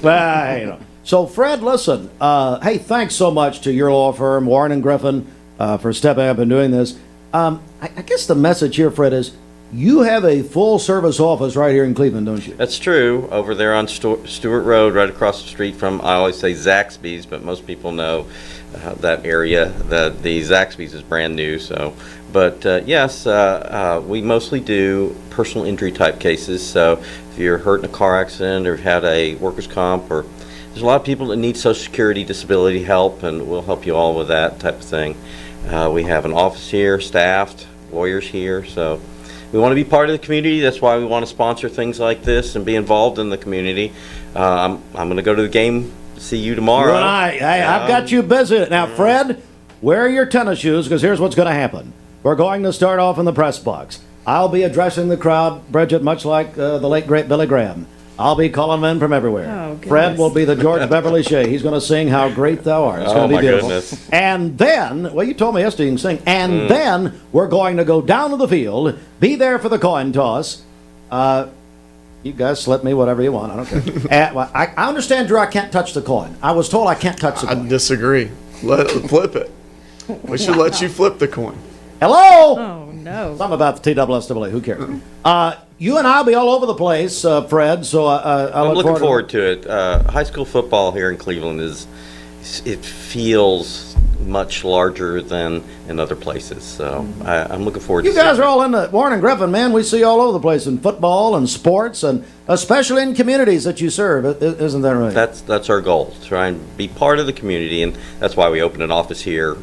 So Fred, listen. Hey, thanks so much to your law firm, Warren and Griffin, for stepping up and doing this. I guess the message here, Fred, is you have a full-service office right here in Cleveland, don't you? That's true. Over there on Stewart Road, right across the street from, I always say Zaxby's, but most people know that area. The Zaxby's is brand new. So, but yes, we mostly do personal injury type cases. So if you're hurt in a car accident or had a workers' comp, or there's a lot of people that need Social Security disability help, and we'll help you all with that type of thing. We have an office here, staffed, lawyers here, so we want to be part of the community. That's why we want to sponsor things like this and be involved in the community. I'm going to go to the game, see you tomorrow. You and I've got you busy. Now, Fred, wear your tennis shoes, because here's what's going to happen. We're going to start off in the press box. I'll be addressing the crowd, Bridget, much like the late, great Billy Graham. I'll be calling men from everywhere. Fred will be the George Beverly Shea. He's going to sing How Great Thou Art. It's going to be beautiful. Goodness. And then, well, you told me yesterday you can sing. And then we're going to go down to the field, be there for the coin toss. You guys slip me whatever you want. I don't care. I understand, Drew, I can't touch the coin. I was told I can't touch the coin. I disagree. Flip it. We should let you flip the coin. Hello? Oh, no. Something about the TSSAA. Who cares? You and I'll be all over the place, Fred, so I'm looking forward to it. High school football here in Cleveland it feels much larger than in other places, so I'm looking forward to it. You guys are all in the Warren and Griffin, man. We see you all over the place in football and sports, and especially in communities that you serve. Isn't that right? That's our goal, try and be part of the community, and that's why we opened an office here.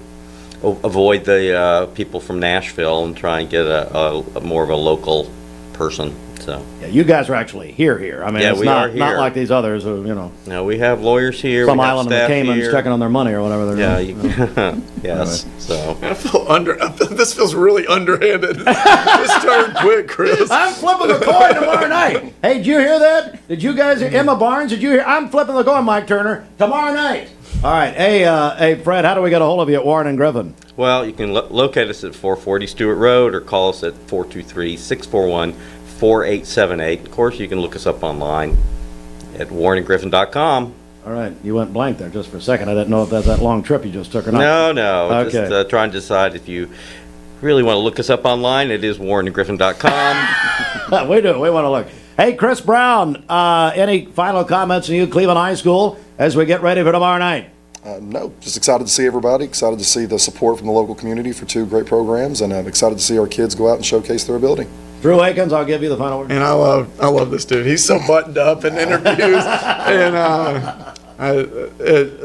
Avoid the people from Nashville and try and get a more of a local person. So yeah, you guys are actually here. I mean, yeah, it's not like these others who, No, we have lawyers here. Some we have island in the Caymans here. checking on their money or whatever they're doing. Yes. Anyway. So I feel this feels really underhanded. This turned quick, Chris. I'm flipping the coin tomorrow night. Hey, did you hear that? Did you guys hear Emma Barnes? Did you hear? I'm flipping the coin, Mike Turner, tomorrow night. All right. Hey, Fred, how do we get a hold of you at Warren and Griffin? Well, you can locate us at 440 Stewart Road or call us at 423-641-4878. Of course, you can look us up online at warrenandgriffin.com. All right. You went blank there just for a second. I didn't know if that's that long trip you just took or not. No. Okay. Just trying to decide if you really want to look us up online. It is warrenandgriffin.com. We do. We want to look. Hey, Chris Brown, any final comments from you, Cleveland High School, as we get ready for tomorrow night? No, just excited to see everybody, excited to see the support from the local community for two great programs, and I'm excited to see our kids go out and showcase their ability. Drew Akins, I'll give you the final word. And I love this dude. He's so buttoned up in interviews. And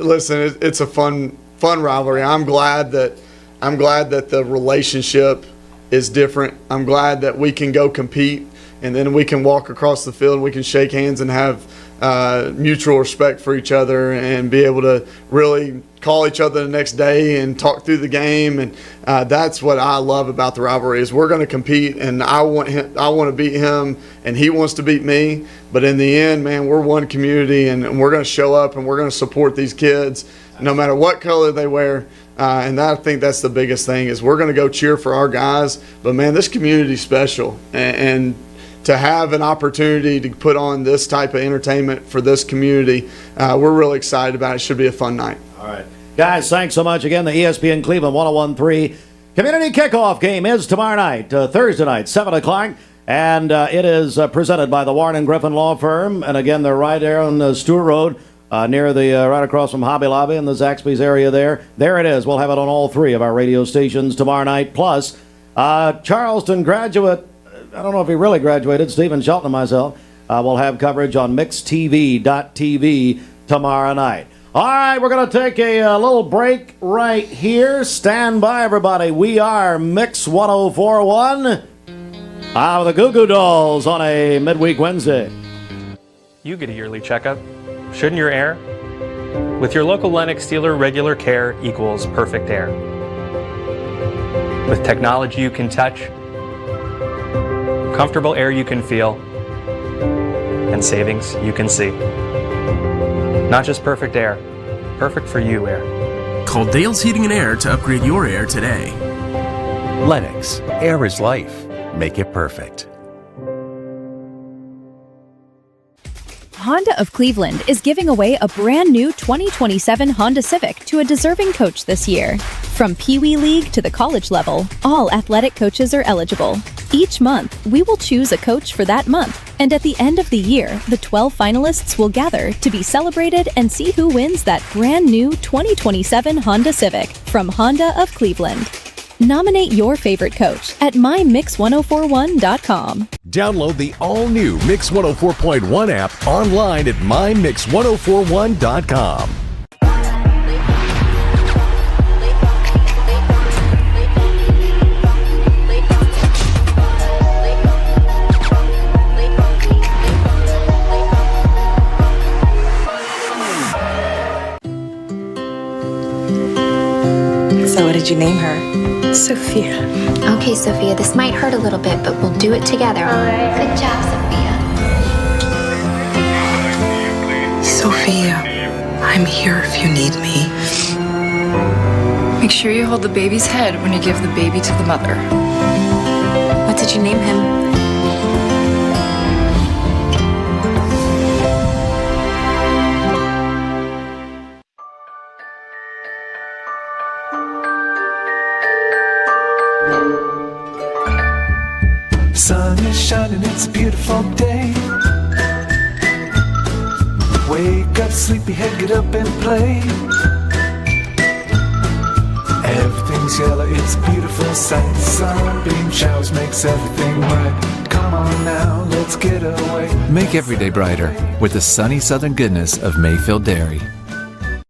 listen, it's a fun rivalry. I'm glad that the relationship is different. I'm glad that we can go compete, and then we can walk across the field, we can shake hands and have mutual respect for each other, and be able to really call each other the next day and talk through the game. And that's what I love about the rivalry is we're going to compete, and I want to beat him, and he wants to beat me. But in the end, man, we're one community, and we're going to show up, and we're going to support these kids no matter what color they wear. And I think that's the biggest thing is we're going to go cheer for our guys. But man, this community's special, and to have an opportunity to put on this type of entertainment for this community, we're really excited about it. It should be a fun night. All right. Guys, thanks so much again. The ESPN Cleveland 101.3 Community Kickoff game is tomorrow night, Thursday night, 7 o'clock. And it is presented by the Warren and Griffin Law Firm. And again, they're right there on Stewart Road, near the right across from Hobby Lobby in the Zaxby's area there. There it is. We'll have it on all three of our radio stations tomorrow night. Plus, Charleston graduate, I don't know if he really graduated, Stephen Shelton and myself, will have coverage on mixtv.tv tomorrow night. All right, we're going to take a little break right here. Stand by, everybody. We are Mix 104.1. The Goo Goo Dolls on a midweek Wednesday. You get a yearly checkup. Shouldn't your air? With your local Lennox dealer, regular care equals perfect air. With technology you can touch, comfortable air you can feel, and savings you can see. Not just perfect air, perfect for you air. Call Dale's Heating and Air to upgrade your air today. Lennox, air is life. Make it perfect. Honda of Cleveland is giving away a brand new 2027 Honda Civic to a deserving coach this year. From Pee Wee League to the college level, all athletic coaches are eligible. Each month, we will choose a coach for that month, and at the end of the year, the 12 finalists will gather to be celebrated and see who wins that brand new 2027 Honda Civic from Honda of Cleveland. Nominate your favorite coach at mymix1041.com. Download the all-new Mix 104.1 app online at mymix1041.com. So what did you name her? Sophia. Okay, Sophia, this might hurt a little bit, but we'll do it together. All right. Good job, Sophia, I'm here if you need me. Make sure you hold the baby's head when you give the baby to the mother. What did you name him? Sun is shining, it's a beautiful day. Wake up, sleepyhead, get up and play. Everything's yellow, it's a beautiful sight. Sunbeam showers makes everything right. Come on now, let's get away. Make every day brighter with the sunny southern goodness of Mayfield Dairy.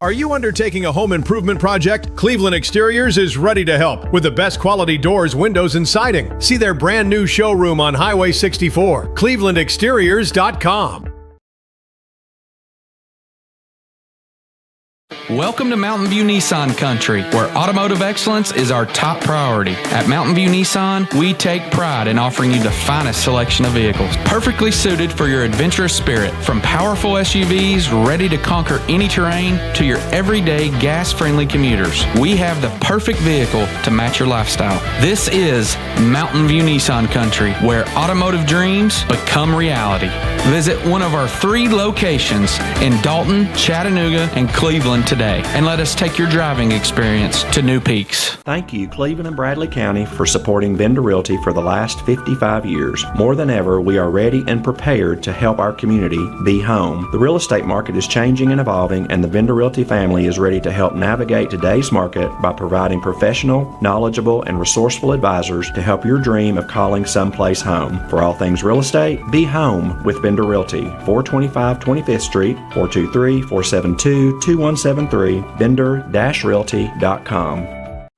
Are you undertaking a home improvement project? Cleveland Exteriors is ready to help with the best quality doors, windows, and siding. See their brand new showroom on Highway 64, clevelandexteriors.com. Welcome to Mountain View Nissan Country, where automotive excellence is our top priority. At Mountain View Nissan, we take pride in offering you the finest selection of vehicles, perfectly suited for your adventurous spirit. From powerful SUVs ready to conquer any terrain to your everyday gas-friendly commuters, we have the perfect vehicle to match your lifestyle. This is Mountain View Nissan Country, where automotive dreams become reality. Visit one of our 3 locations in Dalton, Chattanooga, and Cleveland today, and let us take your driving experience to new peaks. Thank you, Cleveland and Bradley County, for supporting Vendor Realty for the last 55 years. More than ever, we are ready and prepared to help our community be home. The real estate market is changing and evolving, and the Vendor Realty family is ready to help navigate today's market by providing professional, knowledgeable, and resourceful advisors to help your dream of calling someplace home. For all things real estate, be home with Vendor Realty, 425 25th Street, 423-472-2173, vendor-realty.com.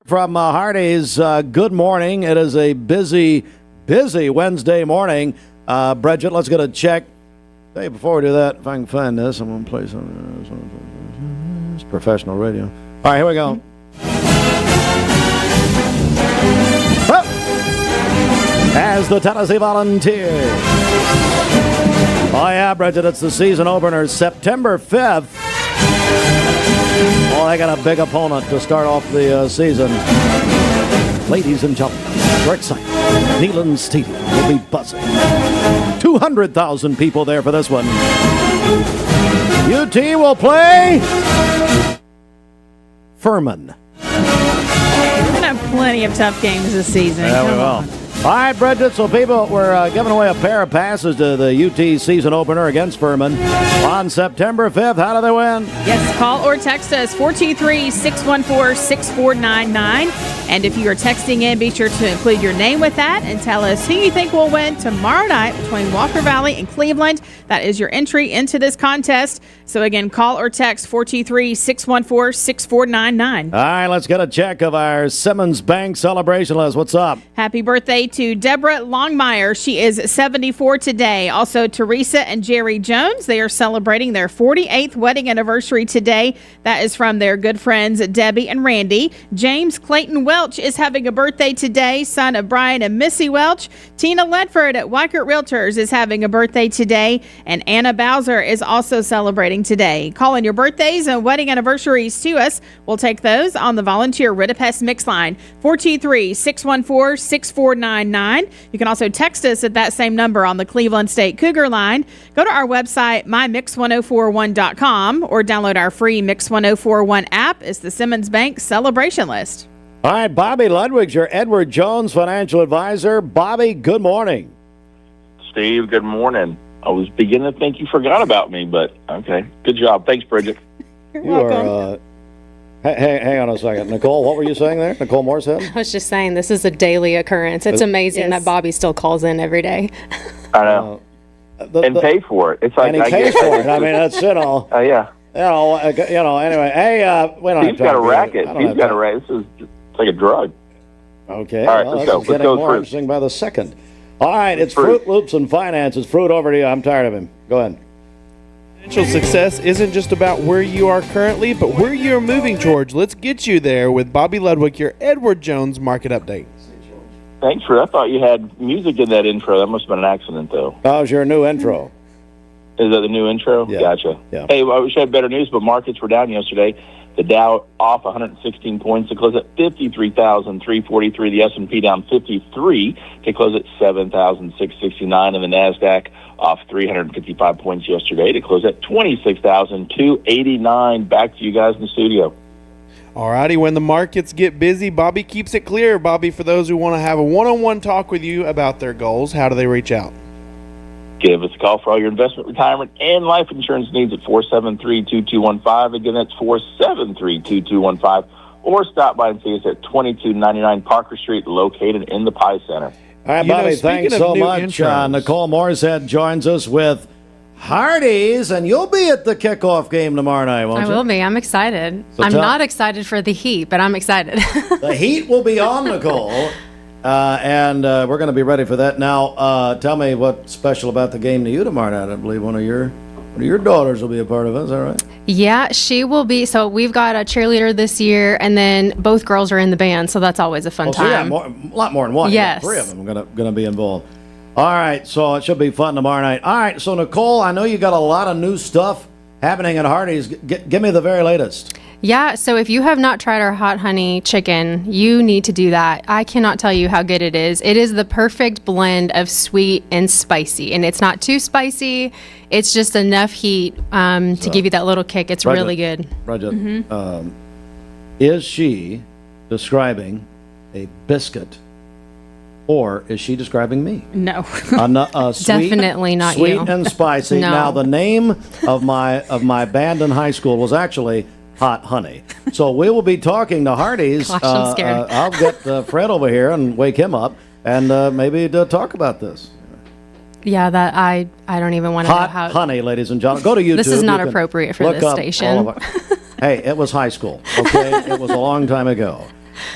From Hardee's, good morning. It is a busy Wednesday morning. Bridget, let's get a check. Hey, before we do that, if I can find this, I'm going to play something. It's professional radio. All right, here we go. As the Tennessee Volunteers. Oh, yeah, Bridget, it's the season opener, September 5th. Oh, they got a big opponent to start off the season. Ladies and gentlemen, we're excited. Neyland Stadium will be buzzing. 200,000 people there for this one. UT will play Furman. We're going to have plenty of tough games this season. Yeah, we will. All right, Bridget, so people, we're giving away a pair of passes to the UT season opener against Furman on September 5th. How do they win? Yes, call or text us 423-614-6499. And if you are texting in, be sure to include your name with that and tell us who you think will win tomorrow night between Walker Valley and Cleveland. That is your entry into this contest. So again, call or text 423-614-6499. All right, let's get a check of our Simmons Bank celebration list. What's up? Happy birthday to Deborah Longmire. She is 74 today. Also, Teresa and Jerry Jones. They are celebrating their 48th wedding anniversary today. That is from their good friends Debbie and Randy. James Clayton Welch is having a birthday today, son of Brian and Missy Welch. Tina Ledford at Weichert Realtors is having a birthday today. And Anna Bowser is also celebrating today. Call in your birthdays and wedding anniversaries to us. We'll take those on the volunteer Ritapest Mix line, 423-614-6499. You can also text us at that same number on the Cleveland State Cougar line. Go to our website, mymix1041.com, or download our free Mix 1041 app. It's the Simmons Bank celebration list. All right, Bobby Ludwig's your Edward Jones financial advisor. Bobby, good morning. Steve, good morning. I was beginning to think you forgot about me, but okay. Good job. Thanks, Bridget. You're welcome. Hang on a second. Nicole, what were you saying there? Nicole Moorshead? I was just saying this is a daily occurrence. It's amazing that Bobby still calls in every day. I know. And pay for it. It's like and he pays for it. I mean, that's, yeah. Anyway. Hey, we don't Steve's got a racket. Steve's got a racket. It's like a drug. Okay. All right, let's go. It's getting more interesting by the second. All right, it's Fruit Loops and Finances. Fruit, over to you. I'm tired of him. Go ahead. Financial success isn't just about where you are currently, but where you're moving towards. Let's get you there with Bobby Ludwig, your Edward Jones Market Update. Thanks for. I thought you had music in that intro. That must have been an accident, though. That was your new intro. Is that the new intro? Yeah. Gotcha. Yeah. Hey, I wish I had better news, but markets were down yesterday. The Dow off 116 points to close at 53,343. The S&P down 53 to close at 7,669. And the NASDAQ off 355 points yesterday to close at 26,289. Back to you guys in the studio. All righty, when the markets get busy, Bobby keeps it clear. Bobby, for those who want to have a one-on-one talk with you about their goals, how do they reach out? Give us a call for all your investment, retirement, and life insurance needs at 473-2215. Again, that's 473-2215. Or stop by and see us at 2299 Parker Street, located in the Pie Center. All right, Bobby, thanks so much. Nicole Moorshead joins us with Hardee's, and you'll be at the kickoff game tomorrow night, won't you? I will be. I'm excited. So I'm not excited for the heat, but I'm excited. The heat will be on, Nicole. And we're going to be ready for that. Now, tell me what's special about the game to you tomorrow night. I believe one of your daughters will be a part of it. Is that right? Yeah, she will be. So we've got a cheerleader this year, and then both girls are in the band, so that's always a fun time. So a lot more than one. Yes. Three of them are going to be involved. All right, so it should be fun tomorrow night. All right, so Nicole, I know you got a lot of new stuff happening at Hardee's. Give me the very latest. Yeah, so if you have not tried our hot honey chicken, you need to do that. I cannot tell you how good it is. It is the perfect blend of sweet and spicy, and it's not too spicy. It's just enough heat to give you that little kick. It's really good. Bridget, is she describing a biscuit, or is she describing me? No. Sweet, definitely not sweet you. and spicy. No. Now, the name of my band in high school was actually Hot Honey. So we will be talking to Hardee's. Gosh, I'm scared. I'll get Fred over here and wake him up and maybe to talk about this. Yeah, that I don't even want to know how. Hot Honey, ladies and gentlemen. Go to YouTube. This is not appropriate for this station. Hey, it was high school, okay? It was a long time ago.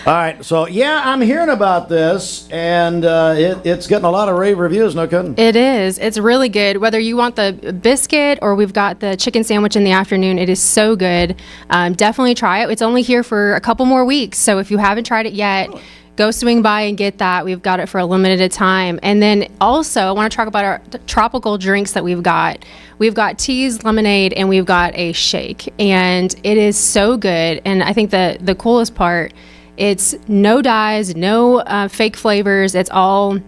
All right, so yeah, I'm hearing about this, and it's getting a lot of rave reviews, no kidding? It is. It's really good. Whether you want the biscuit or we've got the chicken sandwich in the afternoon, it is so good. Definitely try it. It's only here for a couple more weeks, so if you haven't tried it yet, go swing by and get that. We've got it for a limited time. And then also, I want to talk about our tropical drinks that we've got. We've got teas, lemonade, and we've got a shake, and it is so good. And I think the coolest part, it's no dyes, no fake flavors. It's all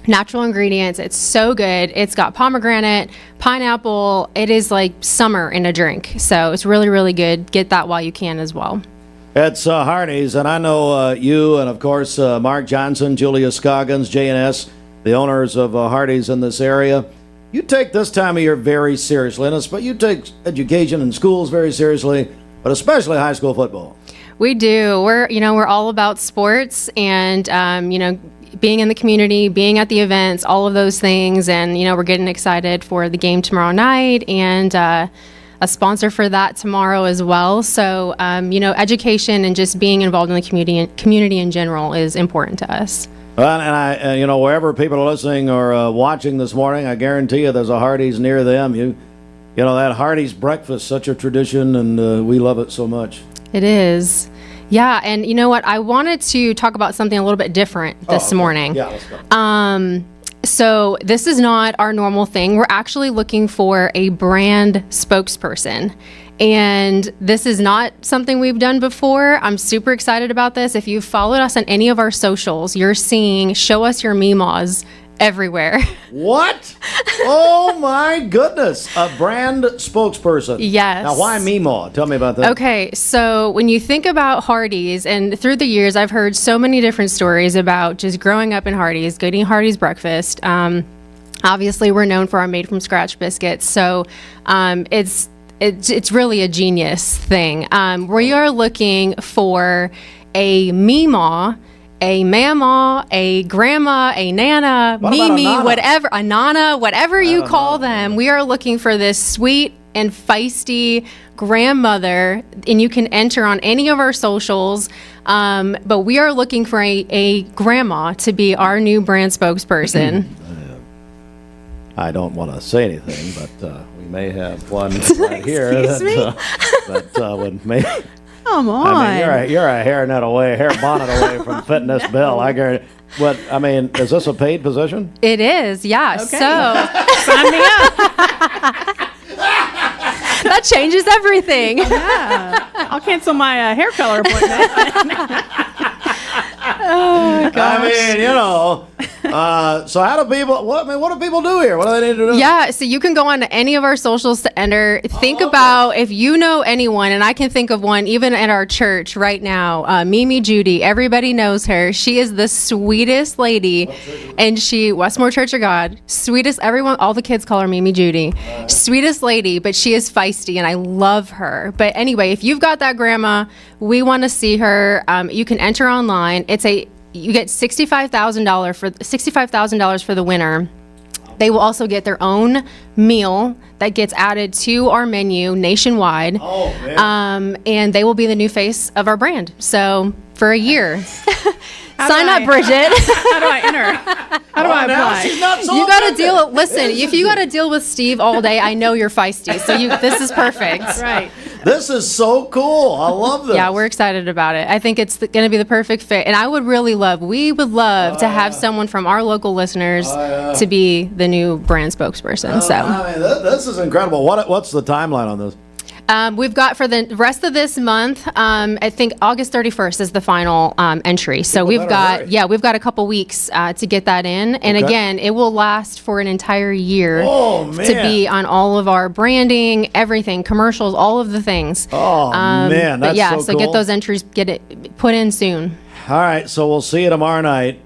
natural ingredients. It's so good. It's got pomegranate, pineapple. It is like summer in a drink. So it's really, really good. Get that while you can as well. It's Hardee's, and I know you and, of course, Mark Johnson, Julia Scoggins, J&S, the owners of Hardee's in this area. You take this time of year very seriously, but you take education in schools very seriously, but especially high school football. We do. We're all about sports and, being in the community, being at the events, all of those things. And, we're getting excited for the game tomorrow night and a sponsor for that tomorrow as well. So, education and just being involved in the community in general is important to us. Well, and wherever people are listening or watching this morning, I guarantee you there's a Hardee's near them. That Hardee's breakfast, such a tradition, and we love it so much. It is. Yeah, and you know what? I wanted to talk about something a little bit different this morning. Yeah, let's go. So this is not our normal thing. We're actually looking for a brand spokesperson. And this is not something we've done before. I'm super excited about this. If you've followed us on any of our socials, you're seeing Show Us Your Meemaws everywhere. What? Oh my goodness. A brand spokesperson. Yes. Now, why Meemaw? Tell me about that. Okay, so when you think about Hardee's, and through the years, I've heard so many different stories about just growing up in Hardee's, getting Hardee's breakfast. Obviously, we're known for our made-from-scratch biscuits, so it's really a genius thing. We are looking for a Meemaw, a mama, a grandma, a nana, Mimi, whatever, a nana, whatever you call them. We are looking for this sweet and feisty grandmother, and you can enter on any of our socials. But we are looking for a grandma to be our new brand spokesperson. I don't want to say anything, but we may have one right here that would make. Come on. I mean, you're a hair bonnet away from fitting this bill. I guarantee. Is this a paid position? It is, yeah. Okay. So sign me up. That changes everything. Yeah. I'll cancel my hair color appointment. Oh gosh. I mean, so how do people? What do people do here? What do they need to do? Yeah, so you can go on to any of our socials to enter. Think about if you know anyone, and I can think of one even at our church right now. Mimi Judy, everybody knows her. She is the sweetest lady, and Westmore Church of God, sweetest. Everyone, all the kids call her Mimi Judy, sweetest lady, but she is feisty, and I love her. But anyway, if you've got that grandma, we want to see her. You can enter online. You get $65,000 for the winner. They will also get their own meal that gets added to our menu nationwide. Oh, man. And they will be the new face of our brand. So for a year. Sign up, Bridget. How do I enter? How do I apply? She's not so You got to deal. Listen, if you got to deal with Steve all day, I know you're feisty. So this is perfect. Right. This is so cool. I love this. Yeah, we're excited about it. I think it's going to be the perfect fit. And we would love to have someone from our local listeners to be the new brand spokesperson. This is incredible. What's the timeline on this? We've got for the rest of this month, I think August 31st is the final entry. So we've got a couple weeks to get that in. And again, it will last for an entire year to be on all of our branding, everything, commercials, all of the things. Oh, man, that's so cool. get those entries, get it put in soon. All right, so we'll see you tomorrow night.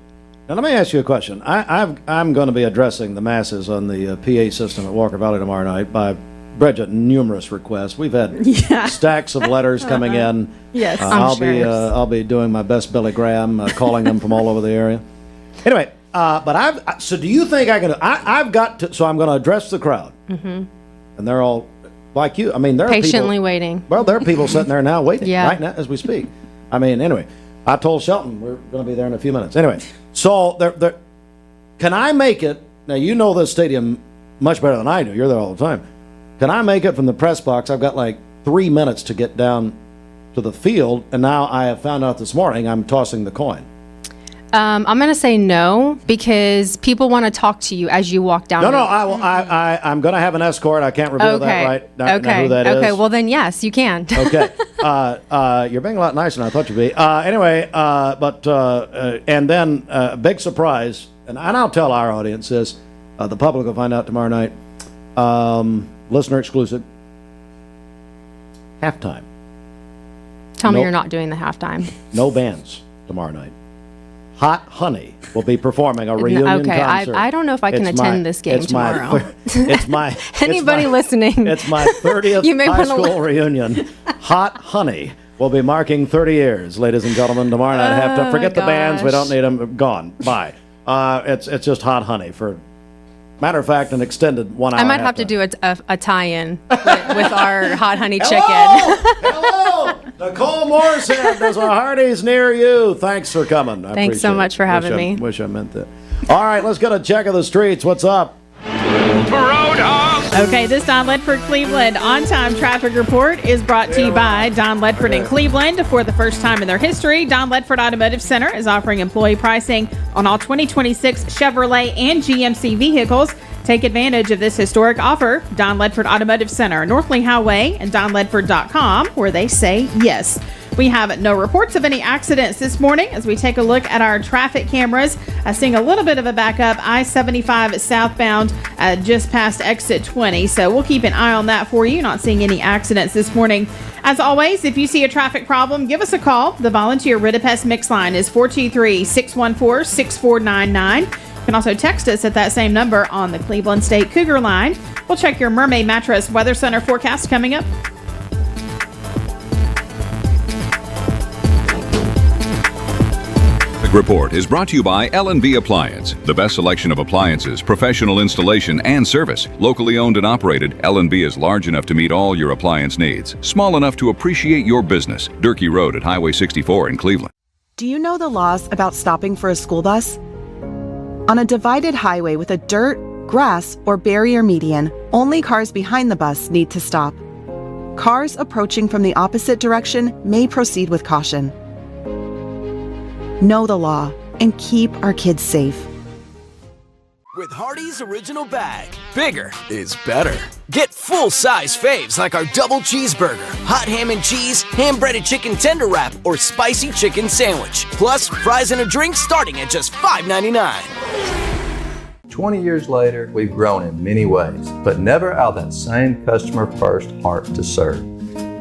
Now, let me ask you a question. I'm going to be addressing the masses on the PA system at Walker Valley tomorrow night by Bridget, numerous requests. We've had stacks of letters coming in. Yes, I'll be doing my best Billy Graham, calling them from all over the area. Anyway, so do you think I can? I've got to. So I'm going to address the crowd, and they're all like you. I mean, they're patiently waiting. Well, there are people sitting there now waiting right now as we speak. I mean, anyway, I told Shelton we're going to be there in a few minutes. Anyway, so can I make it? Now you know this stadium much better than I do. You're there all the time. Can I make it from the press box? I've got like 3 minutes to get down to the field, and now I have found out this morning I'm tossing the coin. I'm going to say no because people want to talk to you as you walk down. No, I'm going to have an escort. I can't reveal that right now. Okay. Who that is. Okay. Well, then yes, you can. Okay. You're being a lot nicer than I thought you'd be. Anyway, and then a big surprise, and I'll tell our audience this. The public will find out tomorrow night. Listener exclusive. Halftime. Tell me you're not doing the halftime. No bands tomorrow night. Hot Honey will be performing a reunion concert. I don't know if I can attend this game tomorrow. Anybody listening? It's my 30th high school reunion. Hot Honey will be marking 30 years, ladies and gentlemen. Tomorrow night, have to forget the bands. We don't need them. Gone. Bye. It's just Hot Honey for. Matter of fact, an extended 1 hour. I might have to do a tie-in with our Hot Honey chicken. Hello! Nicole Moorshead, there's a Hardee's near you. Thanks for coming. Thanks so much for having me. Wish I meant that. All right, let's get a check of the streets. What's up? Okay, this Don Ledford Cleveland on-time traffic report is brought to you by Don Ledford in Cleveland. For the first time in their history, Don Ledford Automotive Center is offering employee pricing on all 2026 Chevrolet and GMC vehicles. Take advantage of this historic offer. Don Ledford Automotive Center, North Lee Highway, and donledford.com, where they say yes. We have no reports of any accidents this morning as we take a look at our traffic cameras. Seeing a little bit of a backup, I-75 southbound just past exit 20. So we'll keep an eye on that for you. Not seeing any accidents this morning. As always, if you see a traffic problem, give us a call. The volunteer Ridipest mix line is 423-614-6499. You can also text us at that same number on the Cleveland State Cougar line. We'll check your Mermaid Mattress Weather Center forecast coming up. Report is brought to you by L&B Appliance, the best selection of appliances, professional installation, and service. Locally owned and operated, L&B is large enough to meet all your appliance needs, small enough to appreciate your business. Durkee Road at Highway 64 in Cleveland. Do you know the laws about stopping for a school bus? On a divided highway with a dirt, grass, or barrier median, only cars behind the bus need to stop. Cars approaching from the opposite direction may proceed with caution. Know the law and keep our kids safe. With Hardee's Original Bag, bigger is better. Get full-size faves like our double cheeseburger, hot ham and cheese, ham-breaded chicken tender wrap, or spicy chicken sandwich. Plus, fries and a drink starting at just $5.99. 20 years later, we've grown in many ways, but never out of that same customer-first heart to serve.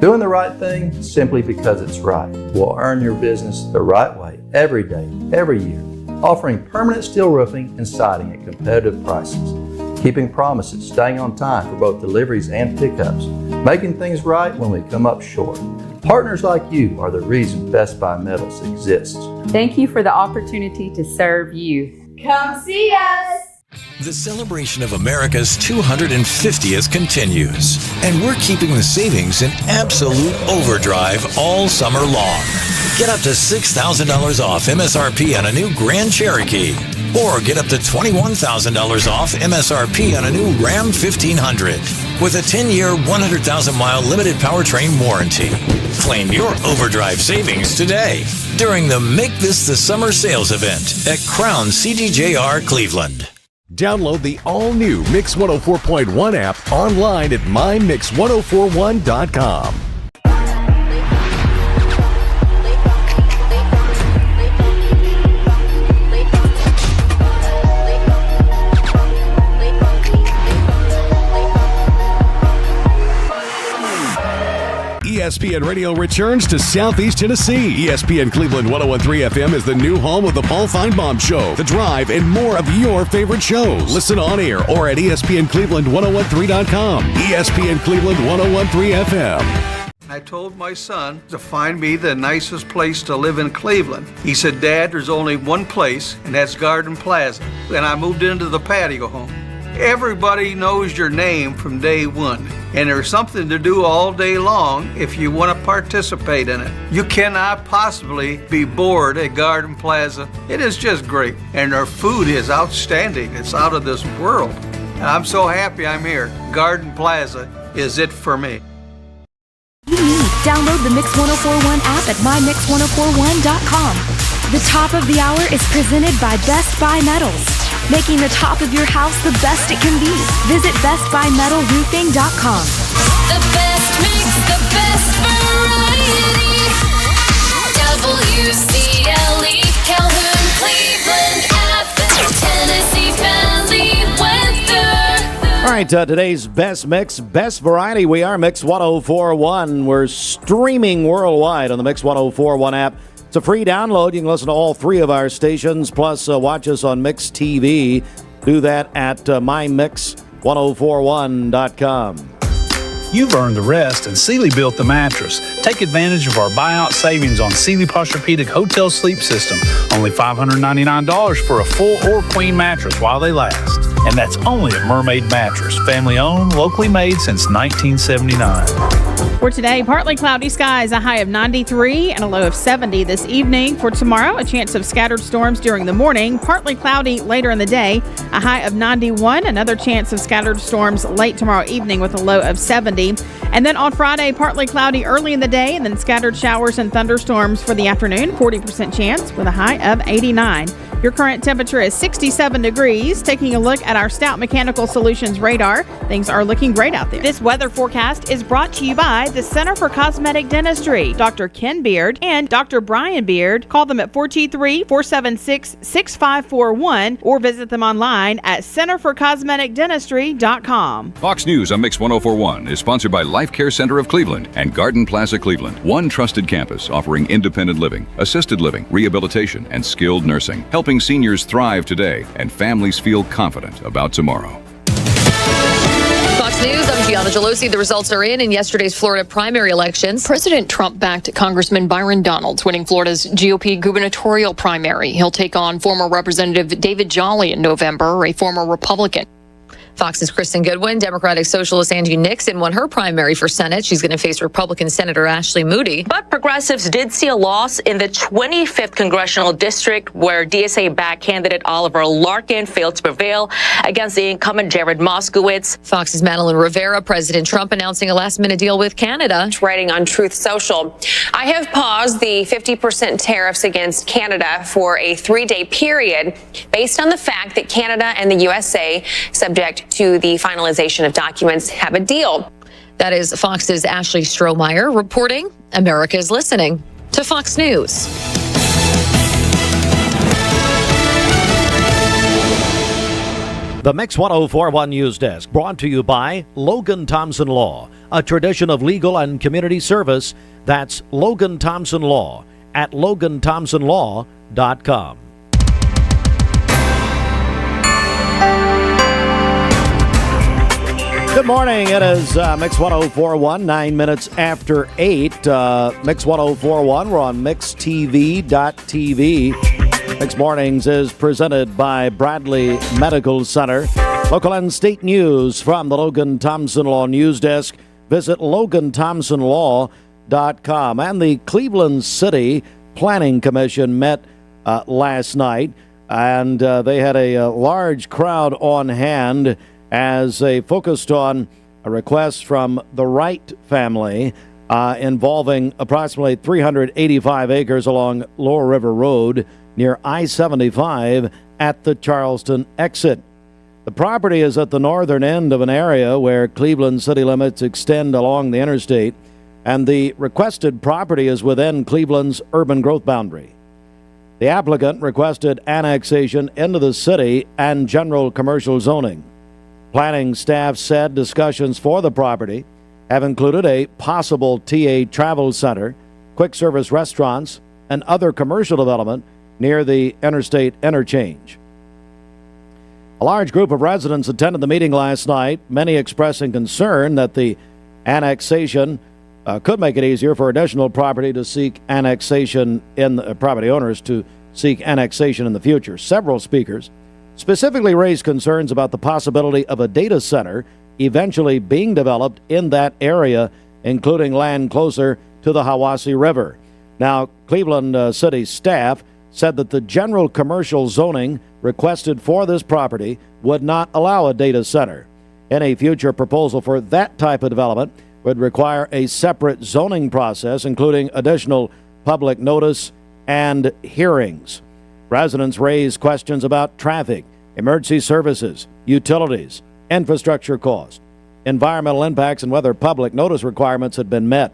Doing the right thing simply because it's right will earn your business the right way every day, every year. Offering permanent steel roofing and siding at competitive prices. Keeping promises, staying on time for both deliveries and pickups. Making things right when we come up short. Partners like you are the reason Best Buy Metals exists. Thank you for the opportunity to serve you. Come see us! The celebration of America's 250th continues, and we're keeping the savings in absolute overdrive all summer long. Get up to $6,000 off MSRP on a new Grand Cherokee, or get up to $21,000 off MSRP on a new Ram 1500 with a 10-year, 100,000-mile limited powertrain warranty. Claim your overdrive savings today during the Make This the Summer sales event at Crown CDJR Cleveland. Download the all-new Mix 104.1 app online at mymix1041.com. ESPN Radio returns to Southeast Tennessee. ESPN Cleveland 101.3 FM is the new home of the Paul Feinbaum Show, The Drive, and more of your favorite shows. Listen on air or at ESPNCleveland1013.com. ESPN Cleveland 101.3 FM. I told my son to find me the nicest place to live in Cleveland. He said, Dad, there's only one place, and that's Garden Plaza. And I moved into the patio home. Everybody knows your name from day one, and there's something to do all day long if you want to participate in it. You cannot possibly be bored at Garden Plaza. It is just great, and their food is outstanding. It's out of this world. And I'm so happy I'm here. Garden Plaza is it for me. Download the Mix 1041 app at mymix1041.com. The top of the hour is presented by Best Buy Metals, making the top of your house the best it can be. Visit bestbuymetalroofing.com. The best mix, the best variety. WCLE, Calhoun, Cleveland, Athens, Tennessee Valley weather. All right, today's best mix, best variety. We are Mix 1041. We're streaming worldwide on the Mix 1041 app. It's a free download. You can listen to all three of our stations, plus watch us on Mix TV. Do that at mymix1041.com. You've earned the rest, and Sealy built the mattress. Take advantage of our buyout savings on Sealy Posturepedic Hotel Sleep System. Only $599 for a full or queen mattress while they last. And that's only a Mermaid mattress. Family owned, locally made since 1979. For today, partly cloudy skies, a high of 93 and a low of 70 this evening. For tomorrow, a chance of scattered storms during the morning, partly cloudy later in the day, a high of 91, another chance of scattered storms late tomorrow evening with a low of 70. And then on Friday, partly cloudy early in the day and then scattered showers and thunderstorms for the afternoon, 40% chance with a high of 89. Your current temperature is 67 degrees. Taking a look at our Stout Mechanical Solutions radar, things are looking great out there. This weather forecast is brought to you by the Center for Cosmetic Dentistry, Dr. Ken Beard and Dr. Brian Beard. Call them at 423-476-6541 or visit them online at centerforcosmeticdentistry.com. Fox News on Mix 1041 is sponsored by Life Care Center of Cleveland and Garden Plaza Cleveland. One trusted campus offering independent living, assisted living, rehabilitation, and skilled nursing, helping seniors thrive today and families feel confident about tomorrow. Fox News, I'm Gianna Gelosi. The results are in yesterday's Florida primary elections. President Trump backed Congressman Byron Donalds, winning Florida's GOP gubernatorial primary. He'll take on former Representative David Jolly in November, a former Republican. Fox's Kristen Goodwin, Democratic Socialist Angie Nixon won her primary for Senate. She's going to face Republican Senator Ashley Moody. But progressives did see a loss in the 25th Congressional District, where DSA-backed candidate Oliver Larkin failed to prevail against the incumbent Jared Moskowitz. Fox's Madeline Rivera, President Trump announcing a last-minute deal with Canada. Writing on Truth Social, I have paused the 50% tariffs against Canada for a 3-day period based on the fact that Canada and the USA, subject to the finalization of documents, have a deal. That is Fox's Ashley Strohmeyer reporting. America is listening to Fox News. The Mix 1041 News Desk brought to you by Logan Thompson Law, a tradition of legal and community service. That's Logan Thompson Law at LoganThompsonLaw.com. Good morning. It is Mix 1041, 9 minutes after 8. Mix 1041. We're on MixTV.tv. Mix Mornings is presented by Bradley Medical Center. Local and state news from the Logan Thompson Law News Desk. Visit LoganThompsonLaw.com. And the Cleveland City Planning Commission met last night, and they had a large crowd on hand as they focused on a request from the Wright family involving approximately 385 acres along Lower River Road near I-75 at the Charleston exit. The property is at the northern end of an area where Cleveland city limits extend along the interstate, and the requested property is within Cleveland's urban growth boundary. The applicant requested annexation into the city and general commercial zoning. Planning staff said discussions for the property have included a possible TA travel center, quick service restaurants, and other commercial development near the interstate interchange. A large group of residents attended the meeting last night, many expressing concern that the annexation could make it easier for additional property to seek annexation property owners to seek annexation in the future. Several speakers specifically raised concerns about the possibility of a data center eventually being developed in that area, including land closer to the Hiwassee River. Now, Cleveland City staff said that the general commercial zoning requested for this property would not allow a data center. Any future proposal for that type of development would require a separate zoning process, including additional public notice and hearings. Residents raised questions about traffic, emergency services, utilities, infrastructure costs, environmental impacts, and whether public notice requirements had been met.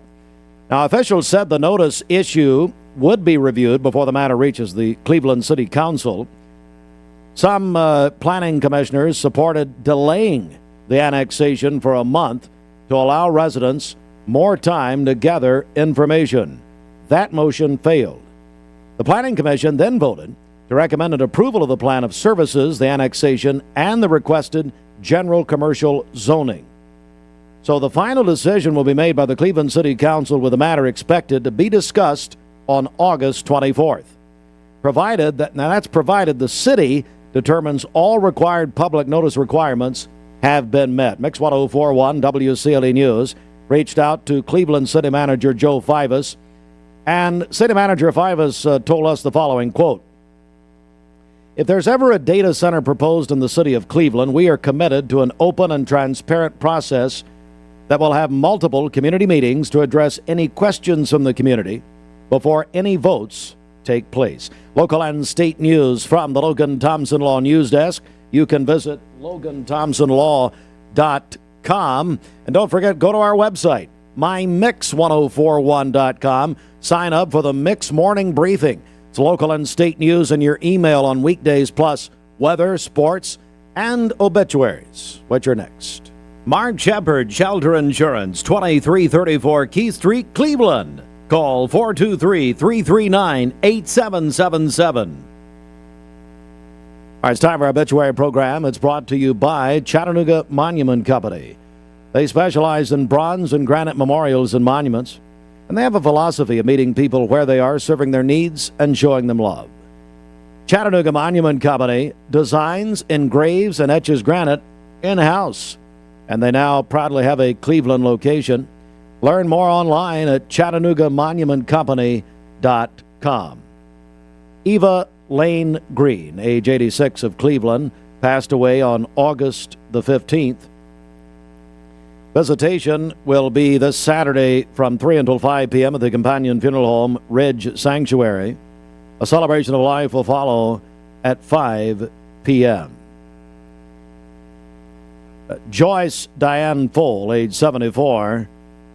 Now, officials said the notice issue would be reviewed before the matter reaches the Cleveland City Council. Some planning commissioners supported delaying the annexation for a month to allow residents more time to gather information. That motion failed. The Planning Commission then voted to recommend an approval of the plan of services, the annexation, and the requested general commercial zoning. So the final decision will be made by the Cleveland City Council, with the matter expected to be discussed on August 24th. Provided the city determines all required public notice requirements have been met. Mix 1041 WCLE News reached out to Cleveland City Manager Joe Fivas, and City Manager Fivas told us the following, quote, "If there's ever a data center proposed in the city of Cleveland, we are committed to an open and transparent process that will have multiple community meetings to address any questions from the community before any votes take place." Local and state news from the Logan Thompson Law News Desk. You can visit LoganThompsonLaw.com. And don't forget, go to our website, mymix1041.com. Sign up for the Mix Morning Briefing. It's local and state news in your email on weekdays, plus weather, sports, and obituaries. What's your next? Mark Shepard, Shelter Insurance, 2334 Keith Street, Cleveland. Call 423-339-8777. All right, it's time for our obituary program. It's brought to you by Chattanooga Monument Company. They specialize in bronze and granite memorials and monuments, and they have a philosophy of meeting people where they are, serving their needs, and showing them love. Chattanooga Monument Company designs, engraves, and etches granite in-house, and they now proudly have a Cleveland location. Learn more online at ChattanoogaMonumentCompany.com. Eva Lane Green, age 86, of Cleveland, passed away on August the 15th. Visitation will be this Saturday from 3 until 5 p.m. at the Companion Funeral Home, Ridge Sanctuary. A celebration of life will follow at 5 p.m. Joyce Diane Fole, age 74,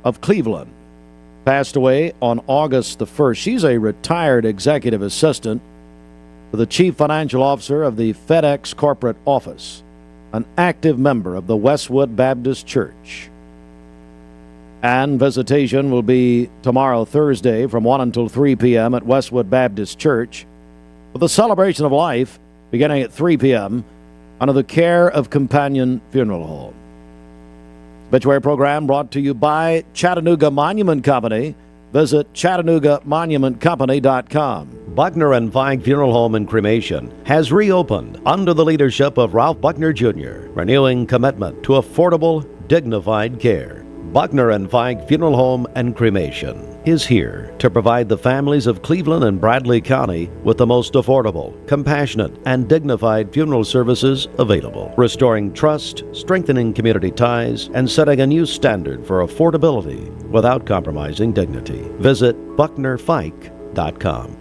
of Cleveland, passed away on August the 1st. She's a retired executive assistant to the chief financial officer of the FedEx corporate office, an active member of the Westwood Baptist Church. And visitation will be tomorrow, Thursday, from 1 until 3 p.m. at Westwood Baptist Church, with a celebration of life beginning at 3 p.m. under the care of Companion Funeral Home. Obituary program brought to you by Chattanooga Monument Company. Visit ChattanoogaMonumentCompany.com. Buckner and Feig Funeral Home and Cremation has reopened under the leadership of Ralph Buckner Jr., renewing commitment to affordable, dignified care. Buckner and Feig Funeral Home and Cremation is here to provide the families of Cleveland and Bradley County with the most affordable, compassionate, and dignified funeral services available, restoring trust, strengthening community ties, and setting a new standard for affordability without compromising dignity. Visit BucknerFike.com.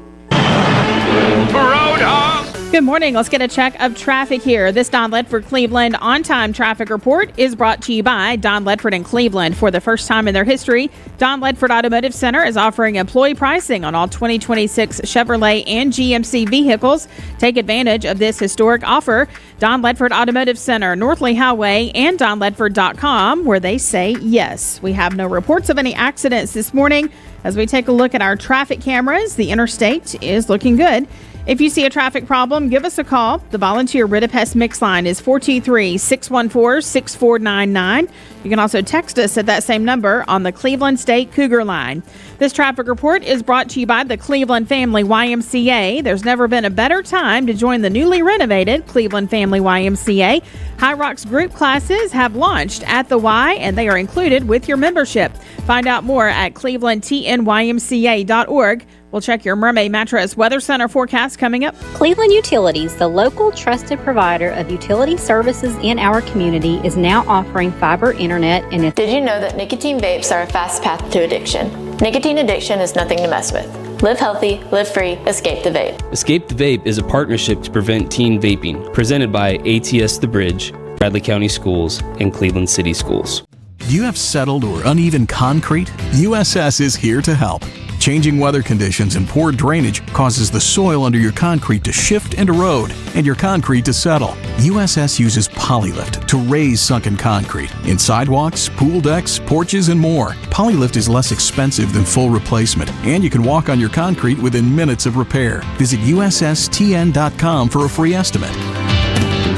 Good morning. Let's get a check of traffic here. This Don Ledford Cleveland on-time traffic report is brought to you by Don Ledford in Cleveland. For the first time in their history, Don Ledford Automotive Center is offering employee pricing on all 2026 Chevrolet and GMC vehicles. Take advantage of this historic offer. Don Ledford Automotive Center, Northley Highway, and DonLedford.com, where they say yes. We have no reports of any accidents this morning. As we take a look at our traffic cameras, the interstate is looking good. If you see a traffic problem, give us a call. The volunteer Rid-a-Pest Mix line is 423-614-6499. You can also text us at that same number on the Cleveland State Cougar line. This traffic report is brought to you by the Cleveland Family YMCA. There's never been a better time to join the newly renovated Cleveland Family YMCA. High Rocks group classes have launched at the Y, and they are included with your membership. Find out more at clevelandtnymca.org. We'll check your Mermaid Mattress Weather Center forecast coming up. Cleveland Utilities, the local trusted provider of utility services in our community, is now offering fiber internet. And did you know that nicotine vapes are a fast path to addiction? Nicotine addiction is nothing to mess with. Live healthy, live free, escape the vape. Escape the Vape is a partnership to prevent teen vaping, presented by ATS The Bridge, Bradley County Schools, and Cleveland City Schools. Do you have settled or uneven concrete? USS is here to help. Changing weather conditions and poor drainage causes the soil under your concrete to shift and erode, and your concrete to settle. USS uses Polylift to raise sunken concrete in sidewalks, pool decks, porches, and more. Polylift is less expensive than full replacement, and you can walk on your concrete within minutes of repair. Visit USSTN.com for a free estimate.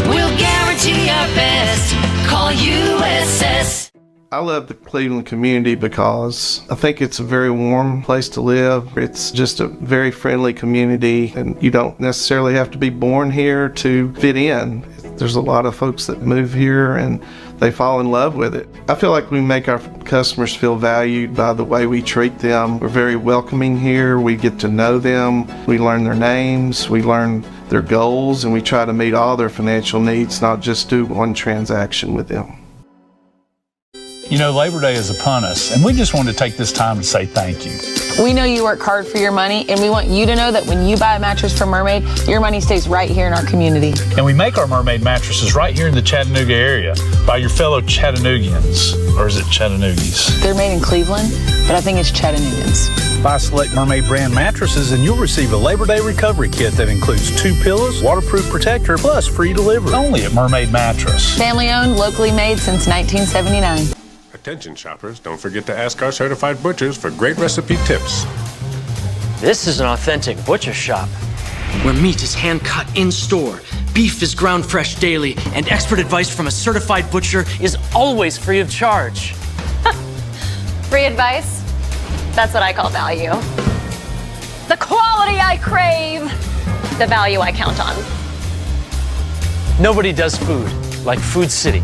We'll guarantee our best. Call USS. I love the Cleveland community because I think it's a very warm place to live. It's just a very friendly community, and you don't necessarily have to be born here to fit in. There's a lot of folks that move here and they fall in love with it. I feel like we make our customers feel valued by the way we treat them. We're very welcoming here. We get to know them. We learn their names. We learn their goals, and we try to meet all their financial needs, not just do one transaction with them. You know, Labor Day is upon us, and we just wanted to take this time to say thank you. We know you work hard for your money, and we want you to know that when you buy a mattress from Mermaid, your money stays right here in our community. And we make our Mermaid mattresses right here in the Chattanooga area by your fellow Chattanoogians. Or is it Chattanoogies? They're made in Cleveland, but I think it's Chattanoogians. Buy select Mermaid brand mattresses, and you'll receive a Labor Day recovery kit that includes 2 pillows, waterproof protector, plus free delivery. Only at Mermaid Mattress. Family owned, locally made since 1979. Attention shoppers, don't forget to ask our certified butchers for great recipe tips. This is an authentic butcher shop, where meat is hand-cut in-store, beef is ground fresh daily, and expert advice from a certified butcher is always free of charge. Free advice? That's what I call value. The quality I crave! The value I count on. Nobody does food like Food City.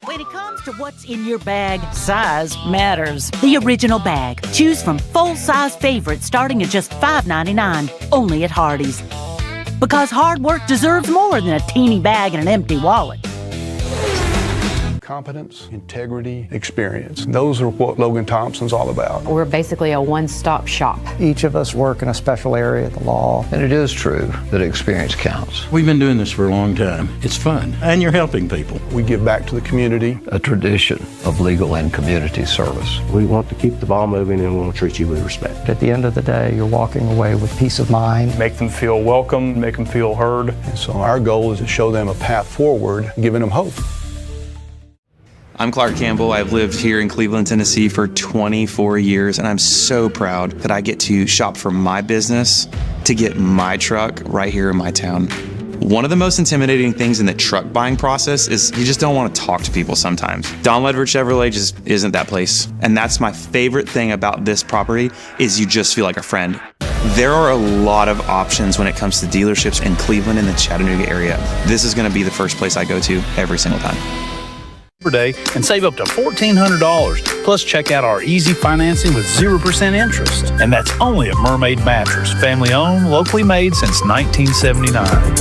When it comes to what's in your bag, size matters. The original bag. Choose from full-size favorites starting at just $5.99, only at Hardee's. Because hard work deserves more than a teeny bag and an empty wallet. Competence, integrity, experience. Those are what Logan Thompson's all about. We're basically a one-stop shop. Each of us work in a special area of the law. And it is true that experience counts. We've been doing this for a long time. It's fun, and you're helping people. We give back to the community. A tradition of legal and community service. We want to keep the ball moving, and we want to treat you with respect. At the end of the day, you're walking away with peace of mind. Make them feel welcome, make them feel heard. And so our goal is to show them a path forward, giving them hope. I'm Clark Campbell. I've lived here in Cleveland, Tennessee for 24 years, and I'm so proud that I get to shop for my business to get my truck right here in my town. One of the most intimidating things in the truck buying process is you just don't want to talk to people sometimes. Don Ledford Chevrolet just isn't that place. And that's my favorite thing about this property is you just feel like a friend. There are a lot of options when it comes to dealerships in Cleveland and the Chattanooga area. This is going to be the first place I go to every single time. Day and save up to $1,400. Plus, check out our easy financing with 0% interest. And that's only at Mermaid Mattress. Family owned, locally made since 1979.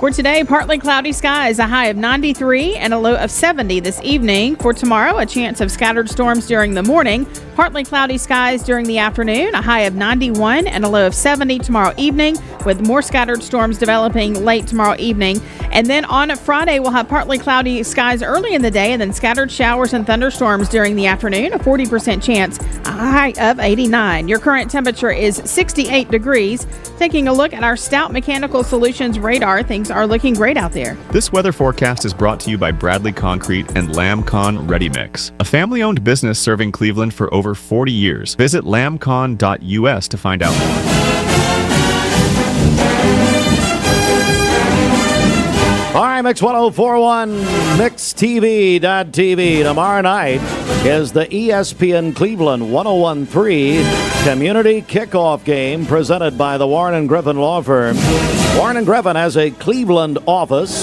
For today, partly cloudy skies, a high of 93 and a low of 70 this evening. For tomorrow, a chance of scattered storms during the morning, partly cloudy skies during the afternoon, a high of 91 and a low of 70 tomorrow evening, with more scattered storms developing late tomorrow evening. And then on Friday, we'll have partly cloudy skies early in the day and then scattered showers and thunderstorms during the afternoon, a 40% chance, a high of 89. Your current temperature is 68 degrees. Taking a look at our Stout Mechanical Solutions radar, things are looking great out there. This weather forecast is brought to you by Bradley Concrete and LamCon Ready Mix, a family-owned business serving Cleveland for over 40 years. Visit lamcon.us to find out more. All right, Mix 1041, MixTV.tv. Tomorrow night is the ESPN Cleveland 1013 Community Kickoff Game presented by the Warren and Griffin Law Firm. Warren and Griffin has a Cleveland office,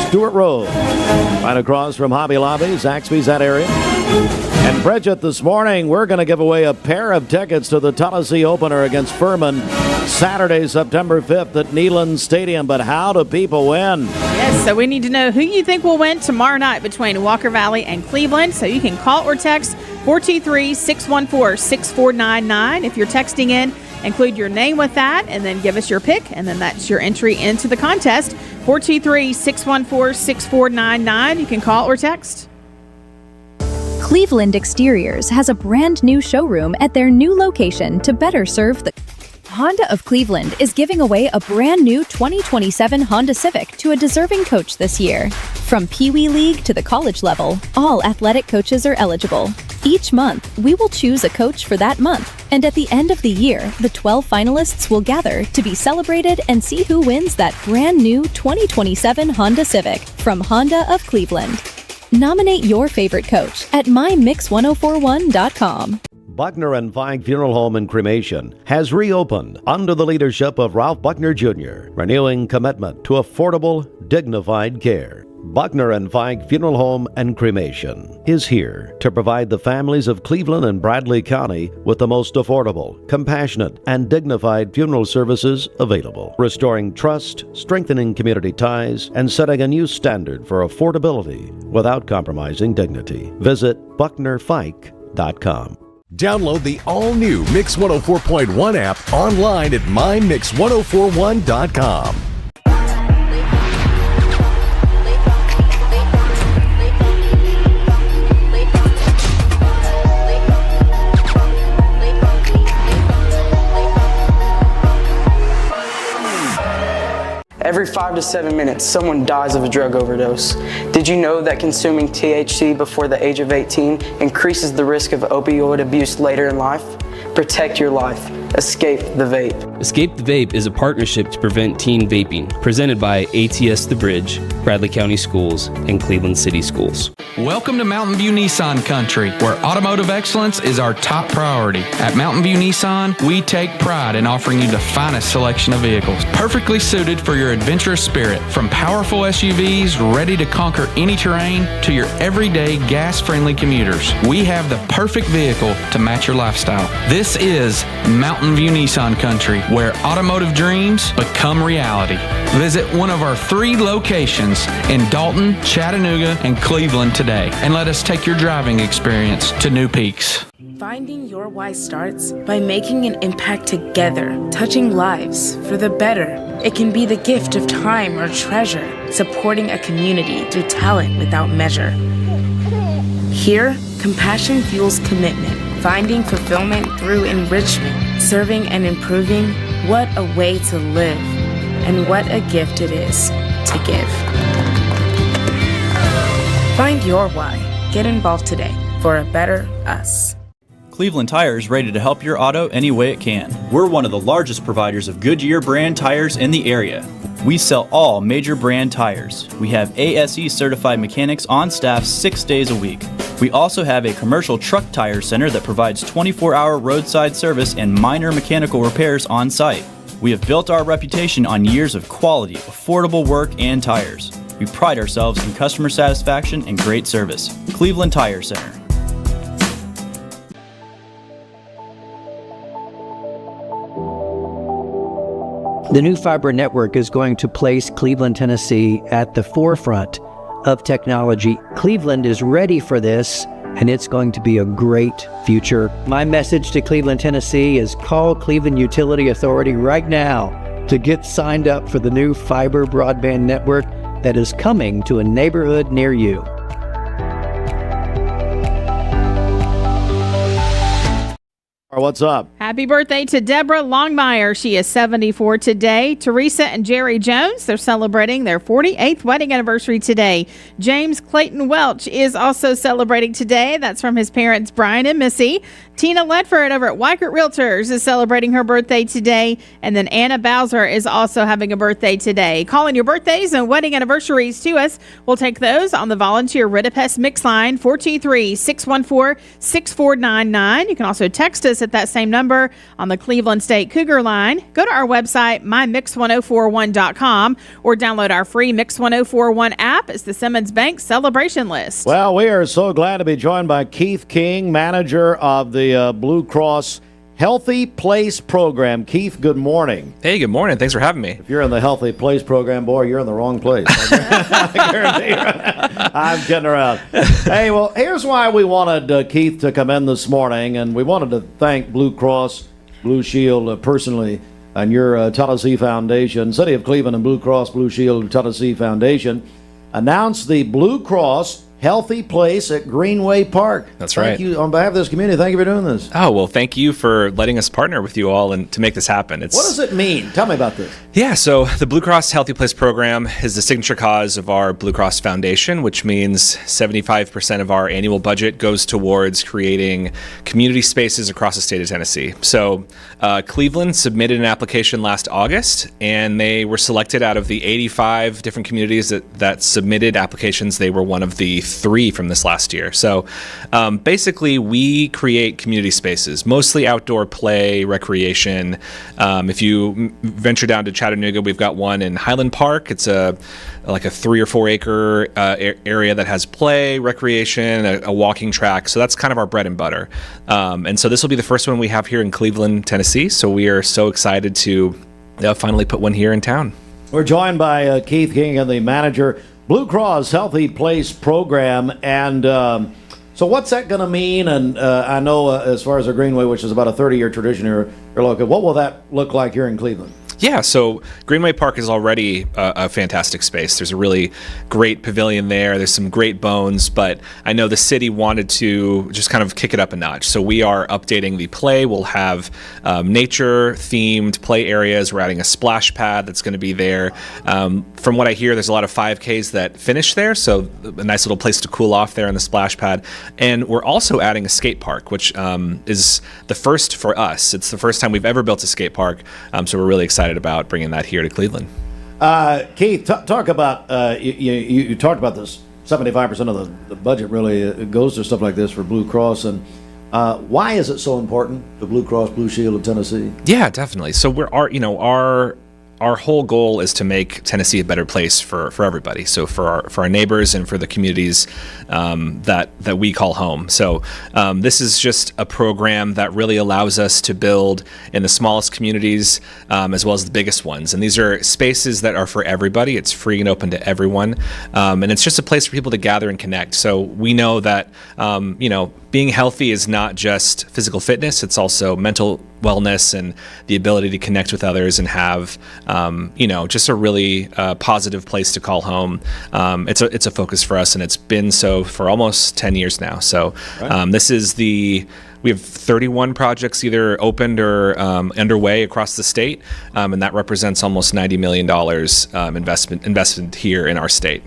Stewart Road, right across from Hobby Lobby. Zaxby's, that area. And Bridget, this morning, we're going to give away a pair of tickets to the Tennessee opener against Furman Saturday, September 5th at Neyland Stadium. But how do people win? Yes, so we need to know who you think will win tomorrow night between Walker Valley and Cleveland. So you can call or text 423-614-6499. If you're texting in, include your name with that and then give us your pick, and then that's your entry into the contest. 423-614-6499. You can call or text. Cleveland Exteriors has a brand new showroom at their new location to better serve the Honda of Cleveland is giving away a brand new 2027 Honda Civic to a deserving coach this year. From Pee Wee League to the college level, all athletic coaches are eligible. Each month, we will choose a coach for that month, and at the end of the year, the 12 finalists will gather to be celebrated and see who wins that brand new 2027 Honda Civic from Honda of Cleveland. Nominate your favorite coach at mymix1041.com. Buckner and Feig Funeral Home and Cremation has reopened under the leadership of Ralph Buckner Jr., renewing commitment to affordable, dignified care. Buckner and Feig Funeral Home and Cremation is here to provide the families of Cleveland and Bradley County with the most affordable, compassionate, and dignified funeral services available, restoring trust, strengthening community ties, and setting a new standard for affordability without compromising dignity. Visit BucknerFeig.com. Download the all-new Mix 104.1 app online at mymix1041.com. Every 5 to 7 minutes, someone dies of a drug overdose. Did you know that consuming THC before the age of 18 increases the risk of opioid abuse later in life? Protect your life. Escape the Vape. Escape the Vape is a partnership to prevent teen vaping, presented by ATS The Bridge, Bradley County Schools, and Cleveland City Schools. Welcome to Mountain View Nissan Country, where automotive excellence is our top priority. At Mountain View Nissan, we take pride in offering you the finest selection of vehicles, perfectly suited for your adventurous spirit. From powerful SUVs ready to conquer any terrain to your everyday gas-friendly commuters, we have the perfect vehicle to match your lifestyle. This is Mountain View Nissan Country, where automotive dreams become reality. Visit one of our 3 locations in Dalton, Chattanooga, and Cleveland today, and let us take your driving experience to new peaks. Finding your why starts by making an impact together, touching lives for the better. It can be the gift of time or treasure, supporting a community through talent without measure. Here, compassion fuels commitment, finding fulfillment through enrichment, serving and improving. What a way to live, and what a gift it is to give. Find your why. Get involved today for a better us. Cleveland Tire is ready to help your auto any way it can. We're one of the largest providers of Goodyear brand tires in the area. We sell all major brand tires. We have ASE certified mechanics on staff 6 days a week. We also have a commercial truck tire center that provides 24-hour roadside service and minor mechanical repairs on site. We have built our reputation on years of quality, affordable work and tires. We pride ourselves in customer satisfaction and great service. Cleveland Tire Center. The new fiber network is going to place Cleveland, Tennessee at the forefront of technology. Cleveland is ready for this, and it's going to be a great future. My message to Cleveland, Tennessee is call Cleveland Utility Authority right now to get signed up for the new fiber broadband network that is coming to a neighborhood near you. What's up? Happy birthday to Deborah Longmire. She is 74 today. Teresa and Jerry Jones, they're celebrating their 48th wedding anniversary today. James Clayton Welch is also celebrating today. That's from his parents, Brian and Missy. Tina Ledford over at Weikert Realtors is celebrating her birthday today. And then Anna Bowser is also having a birthday today. Calling your birthdays and wedding anniversaries to us. We'll take those on the volunteer Ridipest Mix line, 423-614-6499. You can also text us at that same number on the Cleveland State Cougar line. Go to our website, mymix1041.com, or download our free Mix 1041 app. It's the Simmons Bank celebration list. Well, we are so glad to be joined by Keith King, manager of the Bluecross Healthy Place program. Keith, good morning. Hey, good morning. Thanks for having me. If you're in the Healthy Place program, boy, you're in the wrong place. I guarantee you. I'm kidding around. Hey, well, here's why we wanted Keith to come in this morning, and we wanted to thank Bluecross, Blueshield personally, and your Tennessee Foundation. City of Cleveland and Bluecross, Blueshield, Tennessee Foundation announced the Bluecross Healthy Place at Greenway Park. That's right. Thank you on behalf of this community. Thank you for doing this. Oh, well, thank you for letting us partner with you all and to make this happen. What does it mean? Tell me about this. Yeah, so the Bluecross Healthy Place program is the signature cause of our Bluecross Foundation, which means 75% of our annual budget goes towards creating community spaces across the state of Tennessee. So Cleveland submitted an application last August, and they were selected out of the 85 different communities that submitted applications. They were one of the 3 from this last year. So basically, we create community spaces, mostly outdoor play, recreation. If you venture down to Chattanooga, we've got one in Highland Park. It's like a 3 or 4 acre area that has play, recreation, a walking track. So that's kind of our bread and butter. And so this will be the first one we have here in Cleveland, Tennessee. So we are so excited to finally put one here in town. We're joined by Keith King and the manager, Bluecross Healthy Place program. And so what's that going to mean? And I know as far as the Greenway, which is about a 30-year tradition here, what will that look like here in Cleveland? Yeah, so Greenway Park is already a fantastic space. There's a really great pavilion there. There's some great bones, but I know the city wanted to just kind of kick it up a notch. So we are updating the play. We'll have nature-themed play areas. We're adding a splash pad that's going to be there. From what I hear, there's a lot of 5Ks that finish there, so a nice little place to cool off there on the splash pad. And we're also adding a skate park, which is the first for us. It's the first time we've ever built a skate park, so we're really excited about bringing that here to Cleveland. Keith, talk about you talked about this. 75% of the budget really goes to stuff like this for Bluecross, and why is it so important to Bluecross Blueshield of Tennessee? Yeah, definitely. So our whole goal is to make Tennessee a better place for everybody. So for our neighbors and for the communities that we call home. So this is just a program that really allows us to build in the smallest communities as well as the biggest ones. And these are spaces that are for everybody. It's free and open to everyone. And it's just a place for people to gather and connect. So we know that, being healthy is not just physical fitness. It's also mental wellness and the ability to connect with others and have, just a really positive place to call home. It's a focus for us, and it's been so for almost 10 years now. So we have 31 projects either opened or underway across the state, and that represents almost $90 million investment here in our state.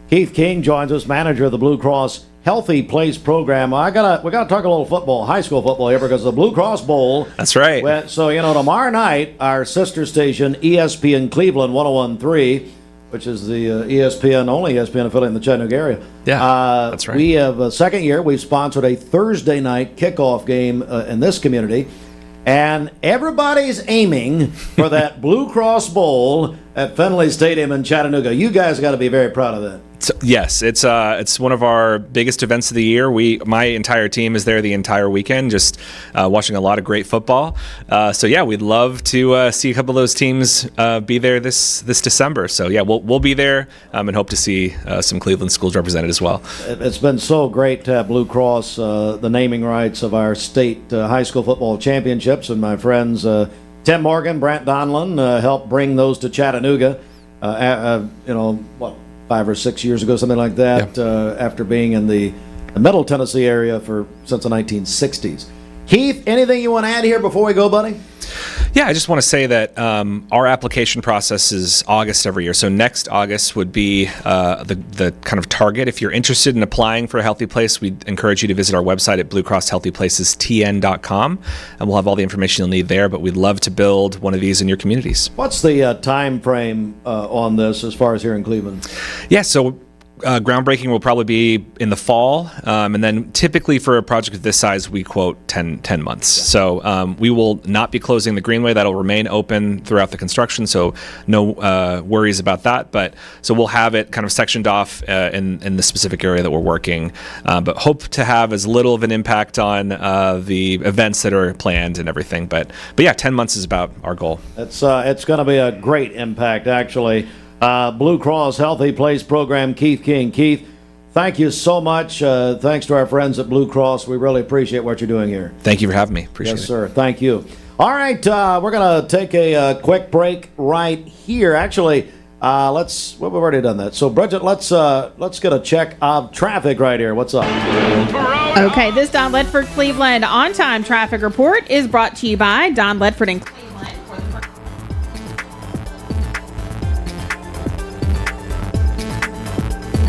Keith King joins us, manager of the Bluecross Healthy Place program. We gotta talk a little football, high school football here, because the Bluecross Bowl. That's right. So tomorrow night, our sister station ESPN Cleveland 101.3, which is the only ESPN affiliate in the Chattanooga area. Yeah, that's right. We have a second year. We've sponsored a Thursday night kickoff game in this community, and everybody's aiming for that Bluecross Bowl at Finley Stadium in Chattanooga. You guys got to be very proud of that. Yes, it's one of our biggest events of the year. My entire team is there the entire weekend, just watching a lot of great football. We'd love to see a couple of those teams be there this December. So yeah, we'll be there and hope to see some Cleveland schools represented as well. It's been so great to have Bluecross, the naming rights of our state high school football championships, and my friends Tim Morgan, Brant Donlin helped bring those to Chattanooga. 5 or 6 years ago, something like that, after being in the Middle Tennessee area since the 1960s. Keith, anything you want to add here before we go, buddy? Yeah, I just want to say that our application process is August every year. So next August would be the kind of target. If you're interested in applying for a Healthy Place, we encourage you to visit our website at bluecrosshealthyplacestn.com, and we'll have all the information you'll need there. But we'd love to build one of these in your communities. What's the time frame on this as far as here in Cleveland? Yeah, so groundbreaking will probably be in the fall, and then typically for a project of this size, we quote 10 months. So we will not be closing the Greenway. That'll remain open throughout the construction, so no worries about that. But so we'll have it kind of sectioned off in the specific area that we're working, but hope to have as little of an impact on the events that are planned and everything. But yeah, 10 months is about our goal. It's going to be a great impact, actually. Bluecross Healthy Place program, Keith King. Keith, thank you so much. Thanks to our friends at Bluecross. We really appreciate what you're doing here. Thank you for having me. Appreciate it. Yes, sir. Thank you. All right, we're going to take a quick break right here. Actually, We've already done that. So, Bridget, let's get a check of traffic right here. What's up? Okay, this Don Ledford Cleveland on-time traffic report is brought to you by Don Ledford and Cleveland.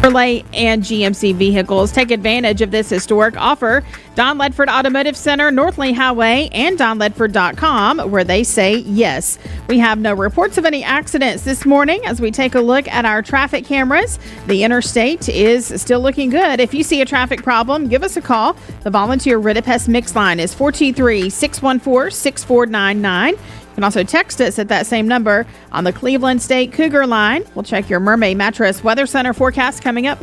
Chevrolet and GMC vehicles. Take advantage of this historic offer. Don Ledford Automotive Center, North Lee Highway, and donledford.com, where they say yes. We have no reports of any accidents this morning as we take a look at our traffic cameras. The interstate is still looking good. If you see a traffic problem, give us a call. The volunteer Ridipest mix line is 423-614-6499. You can also text us at that same number on the Cleveland State Cougar line. We'll check your Mermaid Mattress Weather Center forecast coming up.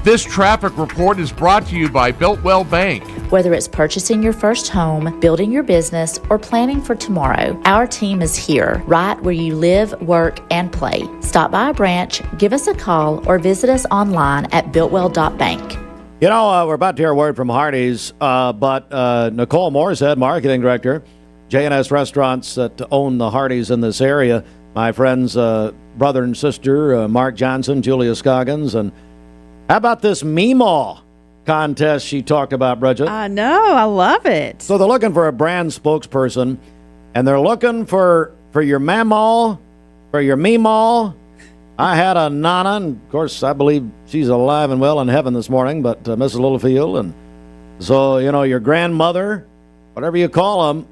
This traffic report is brought to you by Builtwell Bank. Whether it's purchasing your first home, building your business, or planning for tomorrow, our team is here, right where you live, work, and play. Stop by a branch, give us a call, or visit us online at builtwell.bank. You know, we're about to hear a word from Hardee's, but Nicole Moorshead, marketing director, J&S Restaurants that own the Hardee's in this area. My friend's brother and sister, Mark Johnson, Julia Scoggins. And how about this Meemaw contest she talked about, Bridget? I know. I love it. So they're looking for a brand spokesperson, and they're looking for your Mamaw, for your Meemaw. I had a Nana, and of course, I believe she's alive and well in heaven this morning, but Mrs. Littlefield. And so, you know, your grandmother, whatever you call them,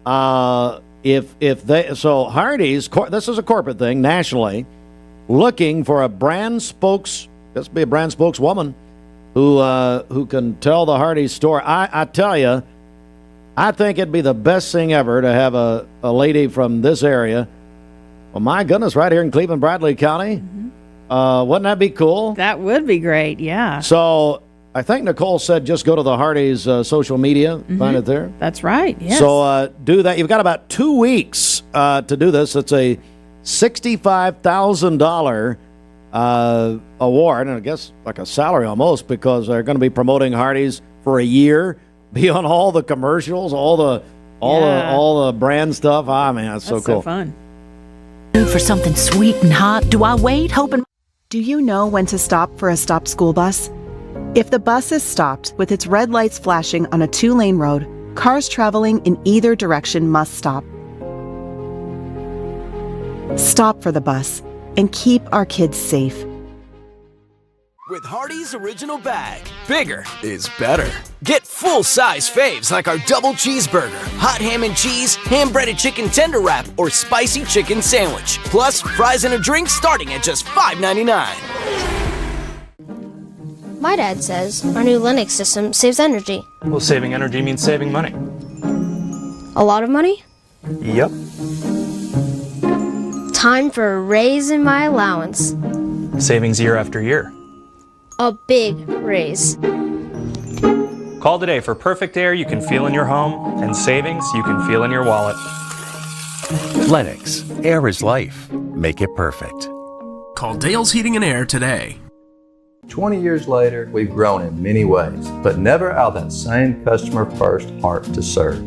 Hardee's, this is a corporate thing nationally, looking for a brand be a brand spokeswoman who can tell the Hardee's story. I tell you, I think it'd be the best thing ever to have a lady from this area. Well, my goodness, right here in Cleveland, Bradley County. Mm-hmm. Wouldn't that be cool? That would be great, yeah. So I think Nicole said just go to the Hardee's social media, find it there. That's right, yes. So do that. You've got about 2 weeks to do this. It's a $65,000 award, and I guess like a salary almost, because they're going to be promoting Hardee's for a year, be on all the commercials, all the brand stuff. Ah, man, that's so cool. So fun. For something sweet and hot, do I wait, hoping? Do you know when to stop for a stopped school bus? If the bus is stopped with its red lights flashing on a 2-lane road, cars traveling in either direction must stop. Stop for the bus and keep our kids safe. With Hardee's Original Bag, bigger is better. Get full-size faves like our double cheeseburger, hot ham and cheese, ham-breaded chicken tender wrap, or spicy chicken sandwich. Plus, fries and a drink starting at just $5.99. My dad says our new Linux system saves energy. Well, saving energy means saving money. A lot of money? Yep. Time for a raise in my allowance. Savings year after year. A big raise. Call today for perfect air you can feel in your home and savings you can feel in your wallet. Lennox. Air is life. Make it perfect. Call Dale's Heating and Air today. 20 years later, we've grown in many ways, but never out of that same customer-first heart to serve.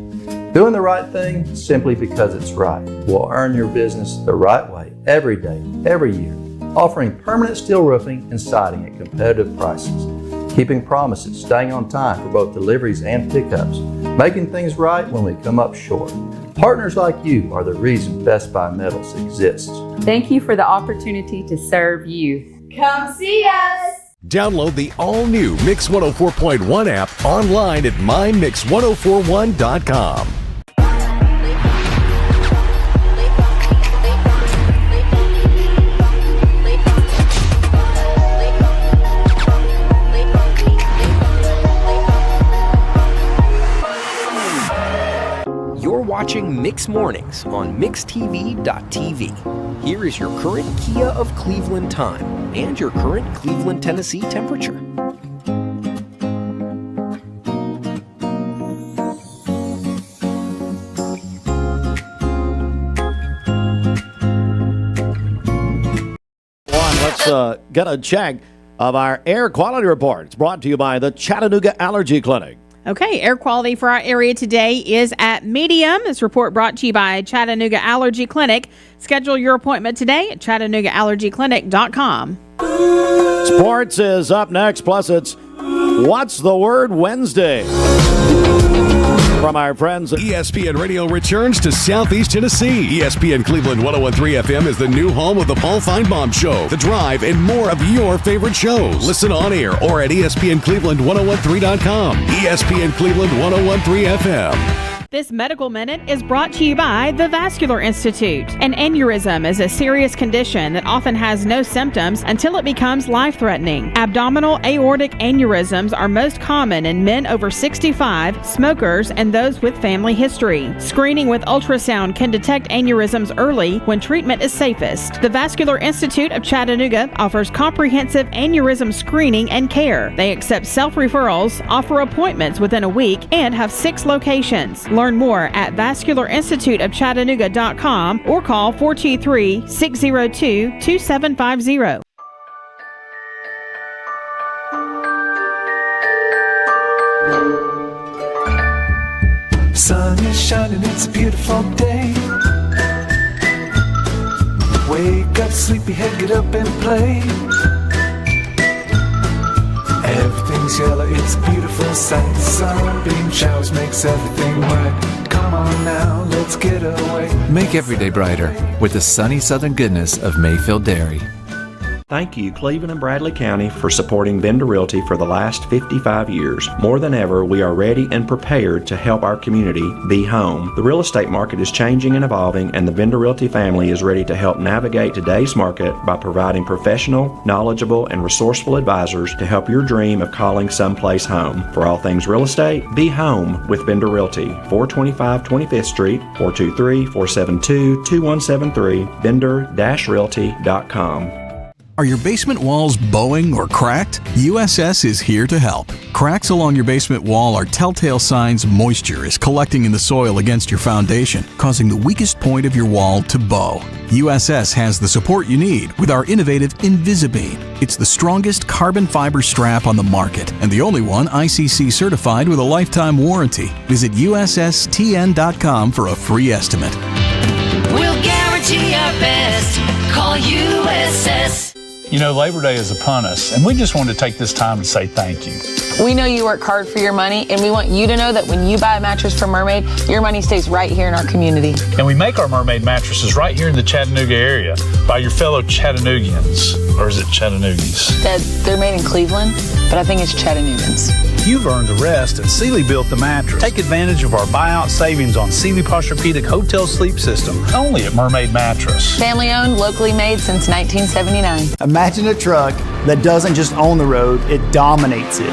Doing the right thing simply because it's right will earn your business the right way every day, every year. Offering permanent steel roofing and siding at competitive prices. Keeping promises, staying on time for both deliveries and pickups. Making things right when we come up short. Partners like you are the reason Best Buy Metals exists. Thank you for the opportunity to serve you. Come see us! Download the all-new Mix 104.1 app online at mymix1041.com. You're watching Mix Mornings on mixtv.tv. Here is your current Kia of Cleveland time and your current Cleveland, Tennessee temperature. Let's get a check of our air quality report. It's brought to you by the Chattanooga Allergy Clinic. Okay, air quality for our area today is at medium. This report brought to you by Chattanooga Allergy Clinic. Schedule your appointment today at ChattanoogaAllergyClinic.com. Sports is up next, plus it's What's the Word Wednesday from our friends at ESPN Radio returns to Southeast Tennessee. ESPN Cleveland 101.3 FM is the new home of the Paul Feinbaum Show, The Drive, and more of your favorite shows. Listen on air or at ESPNCleveland1013.com. ESPN Cleveland 101.3 FM. This Medical Minute is brought to you by the Vascular Institute. An aneurysm is a serious condition that often has no symptoms until it becomes life-threatening. Abdominal aortic aneurysms are most common in men over 65, smokers, and those with family history. Screening with ultrasound can detect aneurysms early when treatment is safest. The Vascular Institute of Chattanooga offers comprehensive aneurysm screening and care. They accept self-referrals, offer appointments within a week, and have 6 locations. Learn more at vascularInstituteofChattanooga.com or call 423-602-2750. Sun is shining, it's a beautiful day. Wake up, sleepyhead, get up and play. Everything's yellow, it's a beautiful sight. Sunbeam showers makes everything right. Come on now, let's get away. Make every day brighter with the sunny southern goodness of Mayfield Dairy. Thank you, Cleveland and Bradley County, for supporting Vendor Realty for the last 55 years. More than ever, we are ready and prepared to help our community be home. The real estate market is changing and evolving, and the Vendor Realty family is ready to help navigate today's market by providing professional, knowledgeable, and resourceful advisors to help your dream of calling someplace home. For all things real estate, be home with Vendor Realty, 425 25th Street, 423-472-2173, vendor-realty.com. Are your basement walls bowing or cracked? USS is here to help. Cracks along your basement wall are telltale signs moisture is collecting in the soil against your foundation, causing the weakest point of your wall to bow. USS has the support you need with our innovative Invisibeam. It's the strongest carbon fiber strap on the market and the only one ICC certified with a lifetime warranty. Visit USSTN.com for a free estimate. We'll guarantee our best. Call USS. You know, Labor Day is upon us, and we just want to take this time to say thank you. We know you work hard for your money, and we want you to know that when you buy a mattress from Mermaid, your money stays right here in our community. And we make our Mermaid mattresses right here in the Chattanooga area by your fellow Chattanoogians. Or is it Chattanoogies? Dad, they're made in Cleveland, but I think it's Chattanoogians. You've earned the rest, and Sealy built the mattress. Take advantage of our buyout savings on Sealy Posturepedic Hotel Sleep System, only at Mermaid Mattress. Family owned, locally made since 1979. Imagine a truck that doesn't just own the road, it dominates it.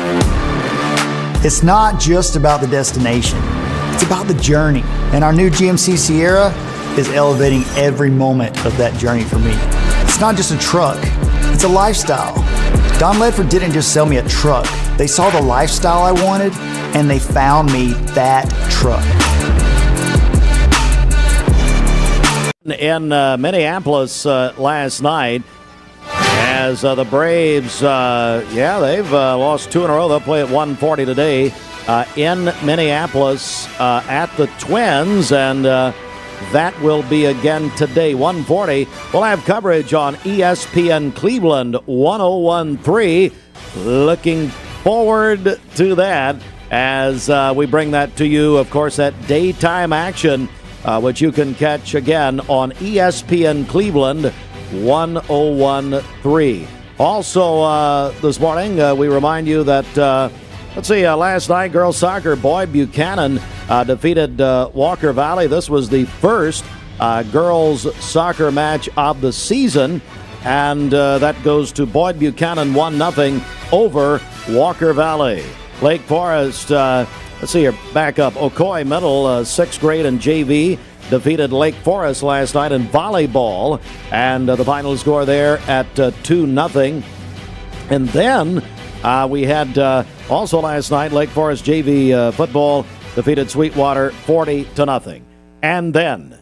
It's not just about the destination, it's about the journey. And our new GMC Sierra is elevating every moment of that journey for me. It's not just a truck, it's a lifestyle. Don Ledford didn't just sell me a truck. They saw the lifestyle I wanted, and they found me that truck. In Minneapolis last night, as the Braves, they've lost 2 in a row. They'll play at 1:40 today in Minneapolis at the Twins, and that will be again today, 1:40. We'll have coverage on ESPN Cleveland 101.3. Looking forward to that as we bring that to you, of course, at daytime action, which you can catch again on ESPN Cleveland 101.3. Also, this morning, we remind you that, last night, girls soccer, Boyd Buchanan defeated Walker Valley. This was the first girls soccer match of the season, and that goes to Boyd Buchanan 1-0 over Walker Valley. Lake Forest, back up. Ocoee Middle, 6th grade and JV, defeated Lake Forest last night in volleyball, and the final score there at 2-0. And then we had also last night, Lake Forest JV football defeated Sweetwater 40-0. And then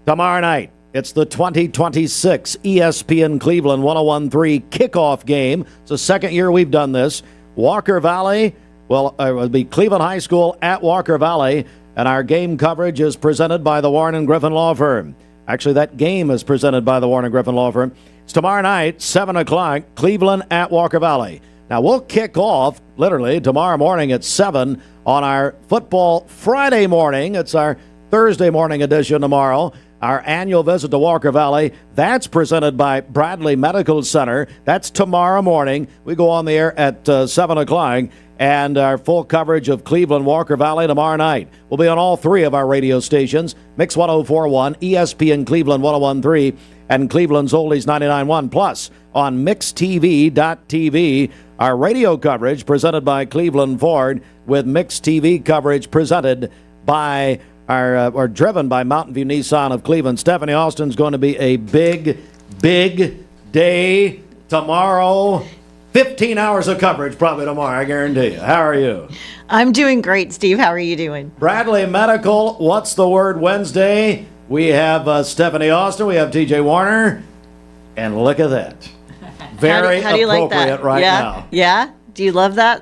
tomorrow night, it's the 2026 ESPN Cleveland 101.3 kickoff game. It's the second year we've done this. Walker Valley will be Cleveland High School at Walker Valley, and our game coverage is presented by the Warren and Griffin Law Firm. Actually, that game is presented by the Warren and Griffin Law Firm. It's tomorrow night, 7 o'clock, Cleveland at Walker Valley. Now, we'll kick off literally tomorrow morning at 7 on our Football Friday morning. It's our Thursday morning edition tomorrow. Our annual visit to Walker Valley, that's presented by Bradley Medical Center. That's tomorrow morning. We go on the air at 7 o'clock, and our full coverage of Cleveland Walker Valley tomorrow night. We'll be on all three of our radio stations, Mix 104.1, ESPN Cleveland 101.3, and Cleveland's Oldies 99.1, plus on MixTV.tv, our radio coverage presented by Cleveland Ford, with Mix TV coverage presented by or driven by Mountain View Nissan of Cleveland. Stephanie, Austin's going to be a big day tomorrow. 15 hours of coverage probably tomorrow, I guarantee you. How are you? I'm doing great, Steve. How are you doing? Bradley Medical, What's the Word Wednesday. We have Stephanie Austin, we have TJ Warner, and look at that. Very how do you appropriate like that? right now. Yeah? Do you love that?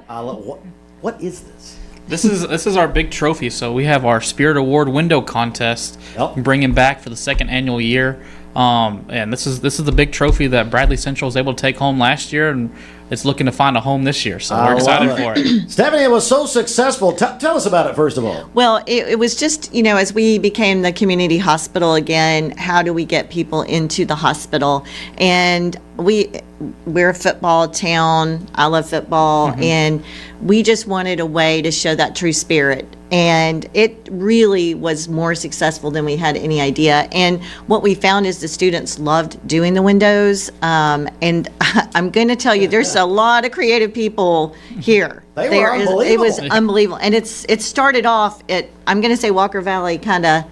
What is this? This is our big trophy. So we have our Spirit Award window contest, bringing back for the second annual year. And this is the big trophy that Bradley Central was able to take home last year, and it's looking to find a home this year. So we're excited for it. Stephanie, it was so successful. Tell us about it, first of all. Well, it was just, as we became the community hospital again, how do we get people into the hospital? And we're a football town. I love football. Mm-hmm. And we just wanted a way to show that true spirit. And it really was more successful than we had any idea. And what we found is the students loved doing the windows. And I'm going to tell you, there's a lot of creative people here. It was unbelievable. And it started off I'm going to say Walker Valley kind of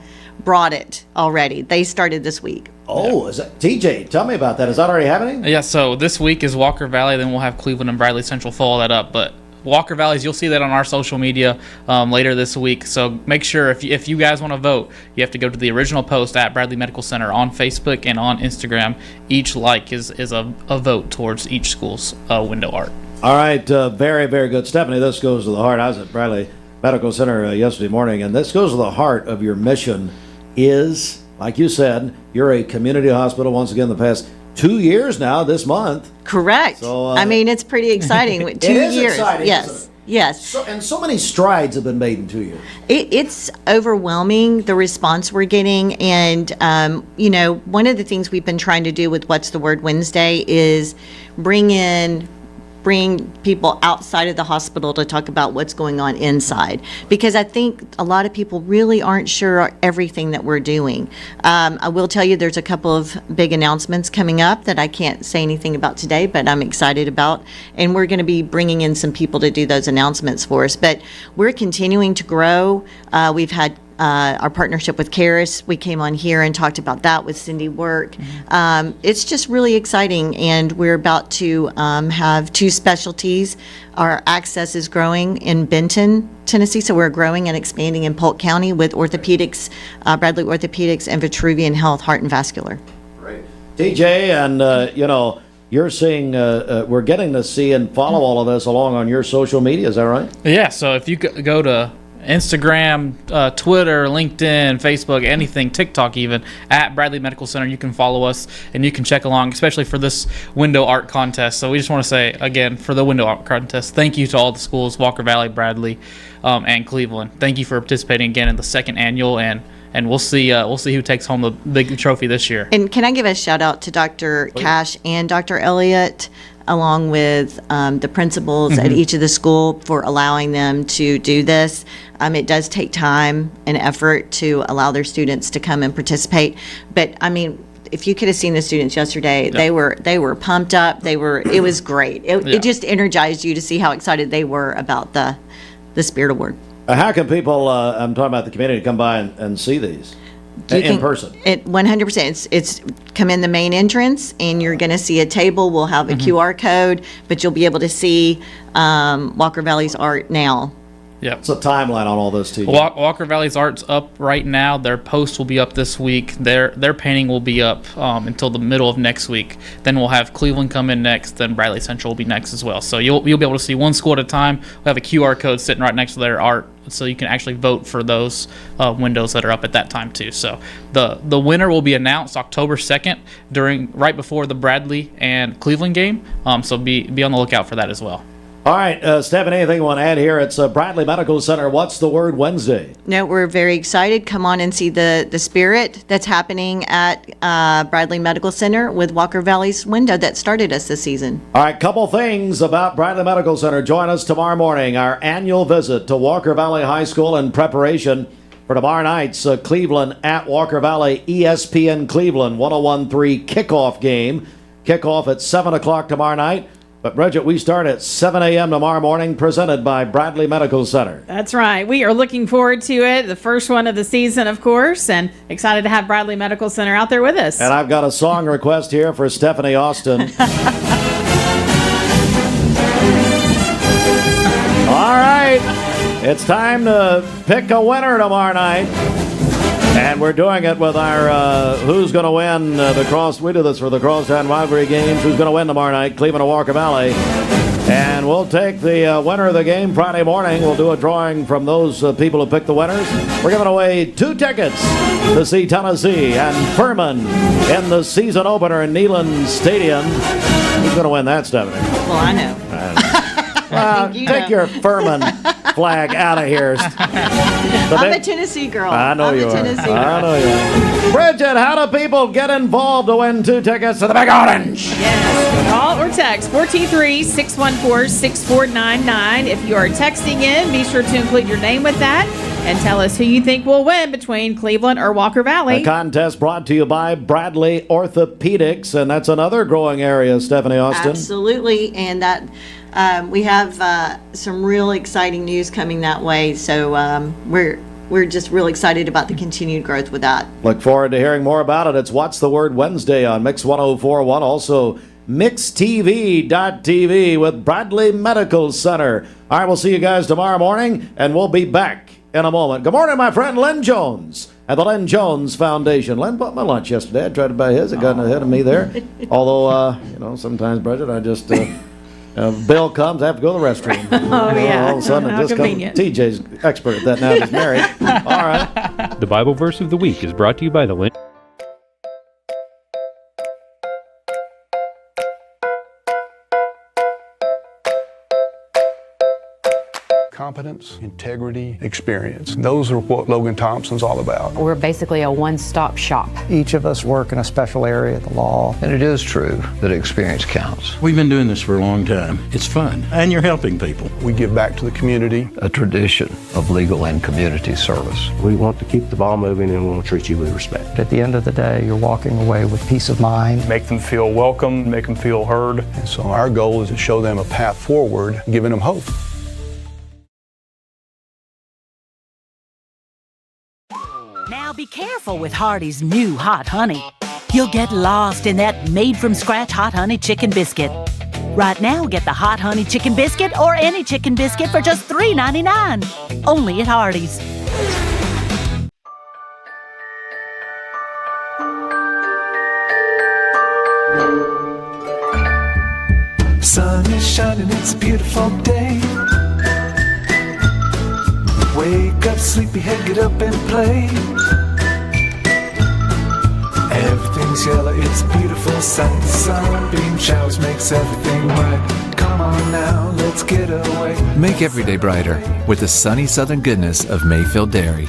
brought it already. They started this week. Oh, is that, TJ, tell me about that. Is that already happening? Yeah, so this week is Walker Valley, then we'll have Cleveland and Bradley Central follow that up. But Walker Valley's, you'll see that on our social media later this week. So make sure if you guys want to vote, you have to go to the original post at Bradley Medical Center on Facebook and on Instagram. Each like is a vote towards each school's window art. All right, very, very good. Stephanie, this goes to the heart. I was at Bradley Medical Center yesterday morning, and this goes to the heart of your mission is, like you said, you're a community hospital once again the past 2 years now this month. Correct. So, it's pretty exciting. 2 it is years. Exciting, yes. Yes. So many strides have been made in 2 years. It's overwhelming, the response we're getting. And, one of the things we've been trying to do with What's the Word Wednesday is bring people outside of the hospital to talk about what's going on inside. Because I think a lot of people really aren't sure everything that we're doing. I will tell you there's a couple of big announcements coming up that I can't say anything about today, but I'm excited about. And we're going to be bringing in some people to do those announcements for us. But we're continuing to grow. We've had our partnership with Karis. We came on here and talked about that with Cindy Work. Mm-hmm. It's just really exciting, and we're about to have two specialties. Our access is growing in Benton, Tennessee, so we're growing and expanding in Polk County with orthopedics, Bradley Orthopedics, and Vitruvian Health, Heart and Vascular. Great. DJ, and you're seeing, we're getting to see and follow all of this along on your social media, is that right? Yeah, so if you go to Instagram, Twitter, LinkedIn, Facebook, anything, TikTok even, at Bradley Medical Center. You can follow us and you can check along, especially for this window art contest. So we just want to say, again, for the window art contest, thank you to all the schools, Walker Valley, Bradley, and Cleveland. Thank you for participating again in the second annual, and we'll see who takes home the big trophy this year. And can I give a shout out to Dr. Cash and Dr. Elliott, along with the principals at each of the school, for allowing them to do this. It does take time and effort to allow their students to come and participate. But if you could have seen the students yesterday, they were pumped up. It was great. It just energized you to see how excited they were about the Spirit Award. How can people, I'm talking about the community, come by and see these? In person. 100%. It's come in the main entrance, and you're going to see a table. We'll have a QR code, but you'll be able to see Walker Valley's art now. Yep. What's the timeline on all this, TJ? Walker Valley's art's up right now. Their post will be up this week. Their painting will be up until the middle of next week. Then we'll have Cleveland come in next. Then Bradley Central will be next as well. So you'll be able to see one school at a time. We'll have a QR code sitting right next to their art, so you can actually vote for those windows that are up at that time too. So the winner will be announced October 2nd right before the Bradley and Cleveland game. So be on the lookout for that as well. All right, Stephanie, anything you want to add here? It's Bradley Medical Center. What's the word Wednesday? No, we're very excited. Come on and see the spirit that's happening at Bradley Medical Center with Walker Valley's window that started us this season. All right, couple things about Bradley Medical Center. Join us tomorrow morning, our annual visit to Walker Valley High School in preparation for tomorrow night's Cleveland at Walker Valley, ESPN Cleveland 101.3 kickoff game. Kickoff at 7 o'clock tomorrow night. But, Bridget, we start at 7 a.m. tomorrow morning, presented by Bradley Medical Center. That's right. We are looking forward to it. The first one of the season, of course, and excited to have Bradley Medical Center out there with us. And I've got a song request here for Stephanie Austin. All right. It's time to pick a winner tomorrow night. And we're doing it with our who's going to win the cross. We do this for the crosstown rivalry games. Who's going to win tomorrow night? Cleveland or Walker Valley. And we'll take the winner of the game Friday morning. We'll do a drawing from those people who picked the winners. We're giving away 2 tickets to see Tennessee and Furman in the season opener in Neyland Stadium. Who's going to win that, Stephanie? Well, I know. Take your Furman flag out of here. I'm a Tennessee girl. I know you are. I know you are. Bridget, how do people get involved to win 2 tickets to the Big Orange? Yes. Call or text 423-614-6499. If you are texting in, be sure to include your name with that and tell us who you think will win between Cleveland or Walker Valley. A contest brought to you by Bradley Orthopedics, and that's another growing area, Stephanie Austin. Absolutely, and that we have some real exciting news coming that way. So we're just real excited about the continued growth with that. Look forward to hearing more about it. It's What's the Word Wednesday on Mix 104.1. Also, MixTV.tv with Bradley Medical Center. All right, we'll see you guys tomorrow morning, and we'll be back in a moment. Good morning, my friend Len Jones at the Len Jones Foundation. Len bought my lunch yesterday. I tried to buy his. It got ahead of me there. Although, sometimes, Bridget, I just... bill comes, I have to go to the restroom. Oh, yeah. All of a sudden, it just comes. TJ's expert at that now. He's married. All right. The Bible verse of the week is brought to you by the Lynn. Competence, integrity, experience. Those are what Logan Thompson's all about. We're basically a one-stop shop. Each of us work in a special area of the law. And it is true that experience counts. We've been doing this for a long time. It's fun, and you're helping people. We give back to the community. A tradition of legal and community service. We want to keep the ball moving, and we want to treat you with respect. At the end of the day, you're walking away with peace of mind. Make them feel welcome, make them feel heard. And so our goal is to show them a path forward, giving them hope. Now be careful with Hardee's new hot honey. You'll get lost in that made-from-scratch hot honey chicken biscuit. Right now, get the hot honey chicken biscuit or any chicken biscuit for just $3.99. Only at Hardee's. Sun is shining, it's a beautiful day. Wake up, sleepyhead, get up and play. Everything's yellow, it's a beautiful sight. Sunbeam showers makes everything right. Come on now, let's get away. Make every day brighter with the sunny southern goodness of Mayfield Dairy.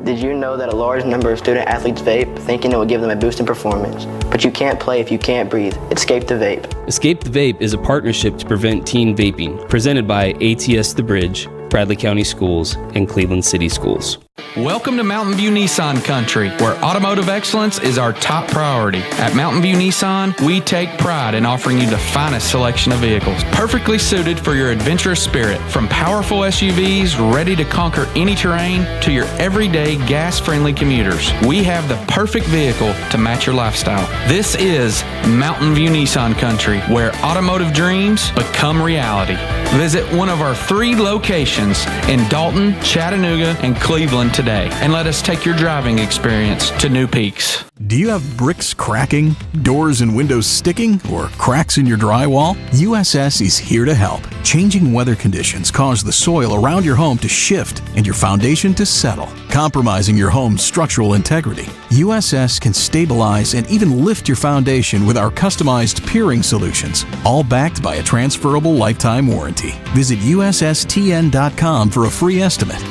Did you know that a large number of student athletes vape, thinking it will give them a boost in performance? But you can't play if you can't breathe. Escape the Vape. Escape the Vape is a partnership to prevent teen vaping, presented by ATS The Bridge, Bradley County Schools, and Cleveland City Schools. Welcome to Mountain View Nissan Country, where automotive excellence is our top priority. At Mountain View Nissan, we take pride in offering you the finest selection of vehicles, perfectly suited for your adventurous spirit. From powerful SUVs ready to conquer any terrain to your everyday gas-friendly commuters, we have the perfect vehicle to match your lifestyle. This is Mountain View Nissan Country, where automotive dreams become reality. Visit one of our 3 locations in Dalton, Chattanooga, and Cleveland today, and let us take your driving experience to new peaks. Do you have bricks cracking, doors and windows sticking, or cracks in your drywall? USS is here to help. Changing weather conditions cause the soil around your home to shift and your foundation to settle, compromising your home's structural integrity. USS can stabilize and even lift your foundation with our customized piering solutions, all backed by a transferable lifetime warranty. Visit USSTN.com for a free estimate.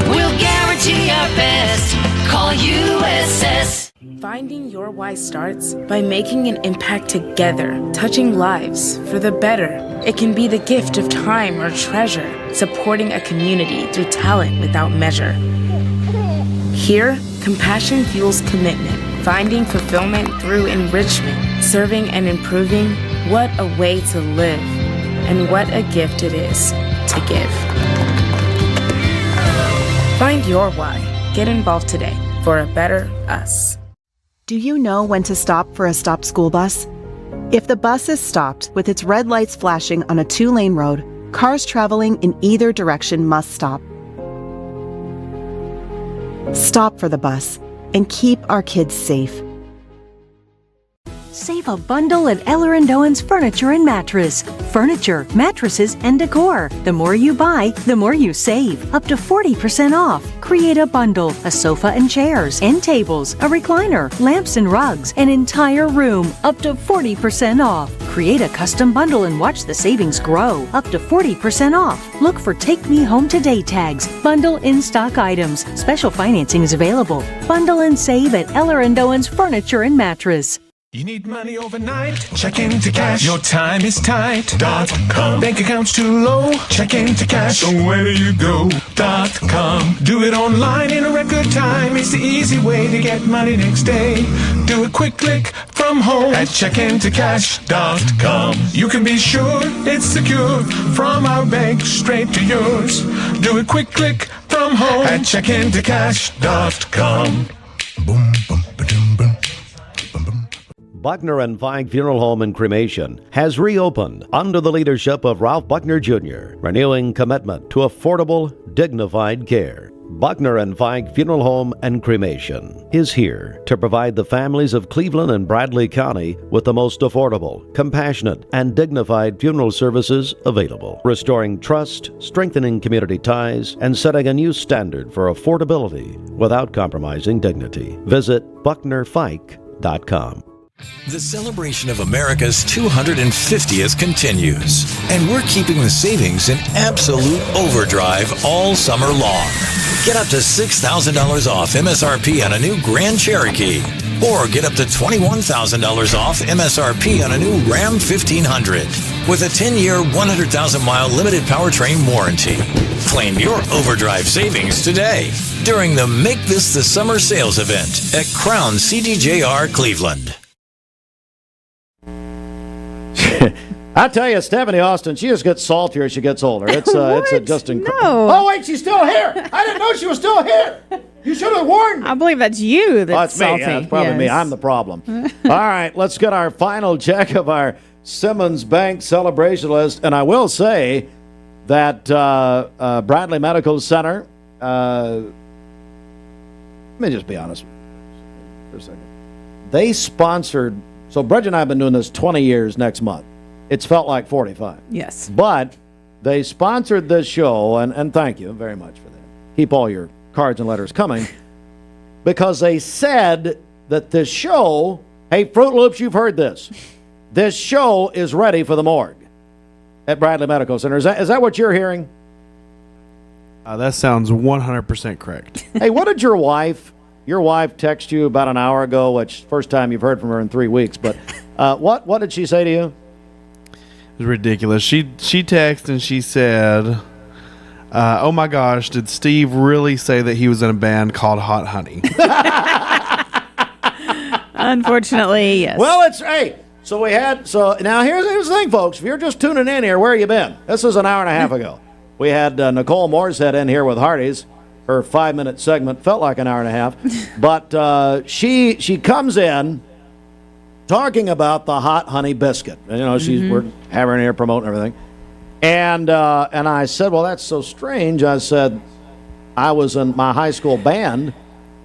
We'll guarantee our best. Call USS. Finding your why starts by making an impact together, touching lives for the better. It can be the gift of time or treasure, supporting a community through talent without measure. Here, compassion fuels commitment, finding fulfillment through enrichment, serving and improving. What a way to live, and what a gift it is to give. Find your why. Get involved today for a better us. Do you know when to stop for a stopped school bus? If the bus is stopped with its red lights flashing on a 2-lane road, cars traveling in either direction must stop. Stop for the bus and keep our kids safe. Save a bundle at Eller & Owen's Furniture and Mattress. Furniture, mattresses, and decor. The more you buy, the more you save. Up to 40% off. Create a bundle, a sofa and chairs, end tables, a recliner, lamps and rugs, an entire room. Up to 40% off. Create a custom bundle and watch the savings grow. Up to 40% off. Look for Take Me Home Today tags. Bundle in-stock items. Special financing is available. Bundle and save at Eller & Owen's Furniture and Mattress. You need money overnight? Check into cash. Your time is tight.com. Bank account's too low? Check into cash. So where do you go.com? Do it online in a record time. It's the easy way to get money next day. Do a quick click from home at checkintocash.com. You can be sure it's secure from our bank straight to yours. Do a quick click from home at checkintocash.com. Boom, boom, ba-doom, boom. Buckner and Feig Funeral Home and Cremation has reopened under the leadership of Ralph Buckner Jr., renewing commitment to affordable, dignified care. Buckner and Feig Funeral Home and Cremation is here to provide the families of Cleveland and Bradley County with the most affordable, compassionate, and dignified funeral services available, restoring trust, strengthening community ties, and setting a new standard for affordability without compromising dignity. Visit BucknerFeig.com. The celebration of America's 250th continues, and we're keeping the savings in absolute overdrive all summer long. Get up to $6,000 off MSRP on a new Grand Cherokee, or get up to $21,000 off MSRP on a new Ram 1500 with a 10-year, 100,000-mile limited powertrain warranty. Claim your overdrive savings today during the Make This the Summer sales event at Crown CDJR Cleveland. I tell you, Stephanie Austin, she just gets saltier as she gets older. It's just incredible. No. Oh, wait, she's still here. I didn't know she was still here. You should have warned me. I believe that's you that's me. salty. Yeah, it's probably me. I'm the problem. All right, let's get our final check of our Simmons Bank celebration list. And I will say that Bradley Medical Center, let me just be honest for a second. They sponsored, so Bridget and I have been doing this 20 years next month. It's felt like 45. Yes. But they sponsored this show, and thank you very much for that. Keep all your cards and letters coming, because they said that this show, hey, Fruit Loops, you've heard this. This show is ready for the morgue at Bradley Medical Center. Is that what you're hearing? That sounds 100% correct. Hey, what did your wife text you about an hour ago, which first time you've heard from her in 3 weeks, but what did she say to you? It was ridiculous. She texted and she said, Oh my gosh, did Steve really say that he was in a band called Hot Honey? Unfortunately, yes. Well, so now here's the thing, folks. If you're just tuning in here, where you been? This is an hour and a half ago. We had Nicole Moorshead in here with Hardee's. Her 5-minute segment felt like an hour and a half, but she comes in talking about the Hot Honey biscuit. And, we're having her here promoting everything, and I said, well, that's so strange. I said, I was in my high school band,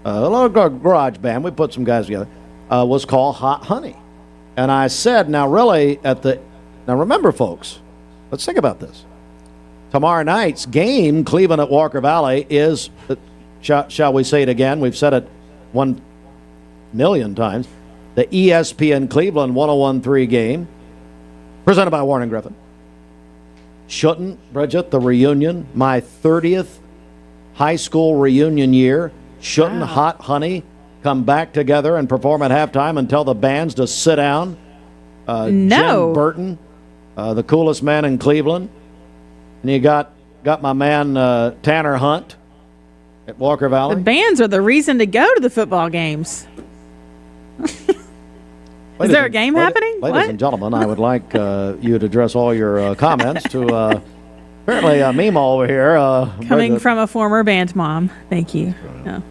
a little garage band. We put some guys together. Was called Hot Honey, and I said, now remember, folks, let's think about this. Tomorrow night's game, Cleveland at Walker Valley, is, shall we say it again? We've said it 1 million times. The ESPN Cleveland 101.3 game, presented by Warren and Griffin. Shouldn't, Bridget, the reunion, my 30th high school reunion year, shouldn't Hot Honey come back together and perform at halftime and tell the bands to sit down? No. Jim Burton, the coolest man in Cleveland. And you got my man Tanner Hunt at Walker Valley. The bands are the reason to go to the football games. Is there a game happening? Ladies and gentlemen, I would like you to address all your comments to apparently Mima over here. Coming from a former band mom. Thank you. No.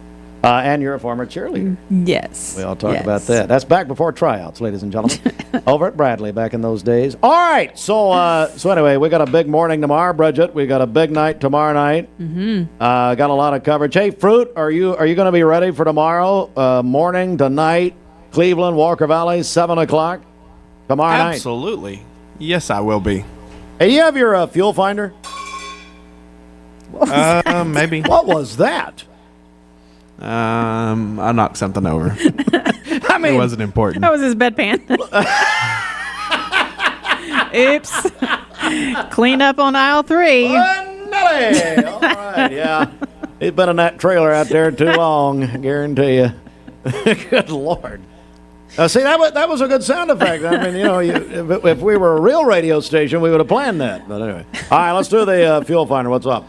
And you're a former cheerleader. Yes. We all talk about that. That's back before tryouts, ladies and gentlemen. Over at Bradley back in those days. All right. So anyway, we got a big morning tomorrow, Bridget. We got a big night tomorrow night. Got a lot of coverage. Hey, Fruit, are you going to be ready for tomorrow morning, tonight, Cleveland, Walker Valley, 7 o'clock tomorrow night? Absolutely. Yes, I will be. Hey, you have your fuel finder? Maybe. What was that? I knocked something over. I mean, it wasn't important. That was his bedpan. Oops. Clean up on aisle 3. Nelly. All right, yeah. He's been in that trailer out there too long, I guarantee you. Good Lord. See, that was a good sound effect. I mean, if we were a real radio station, we would have planned that. But anyway. All right, let's do the fuel finder. What's up?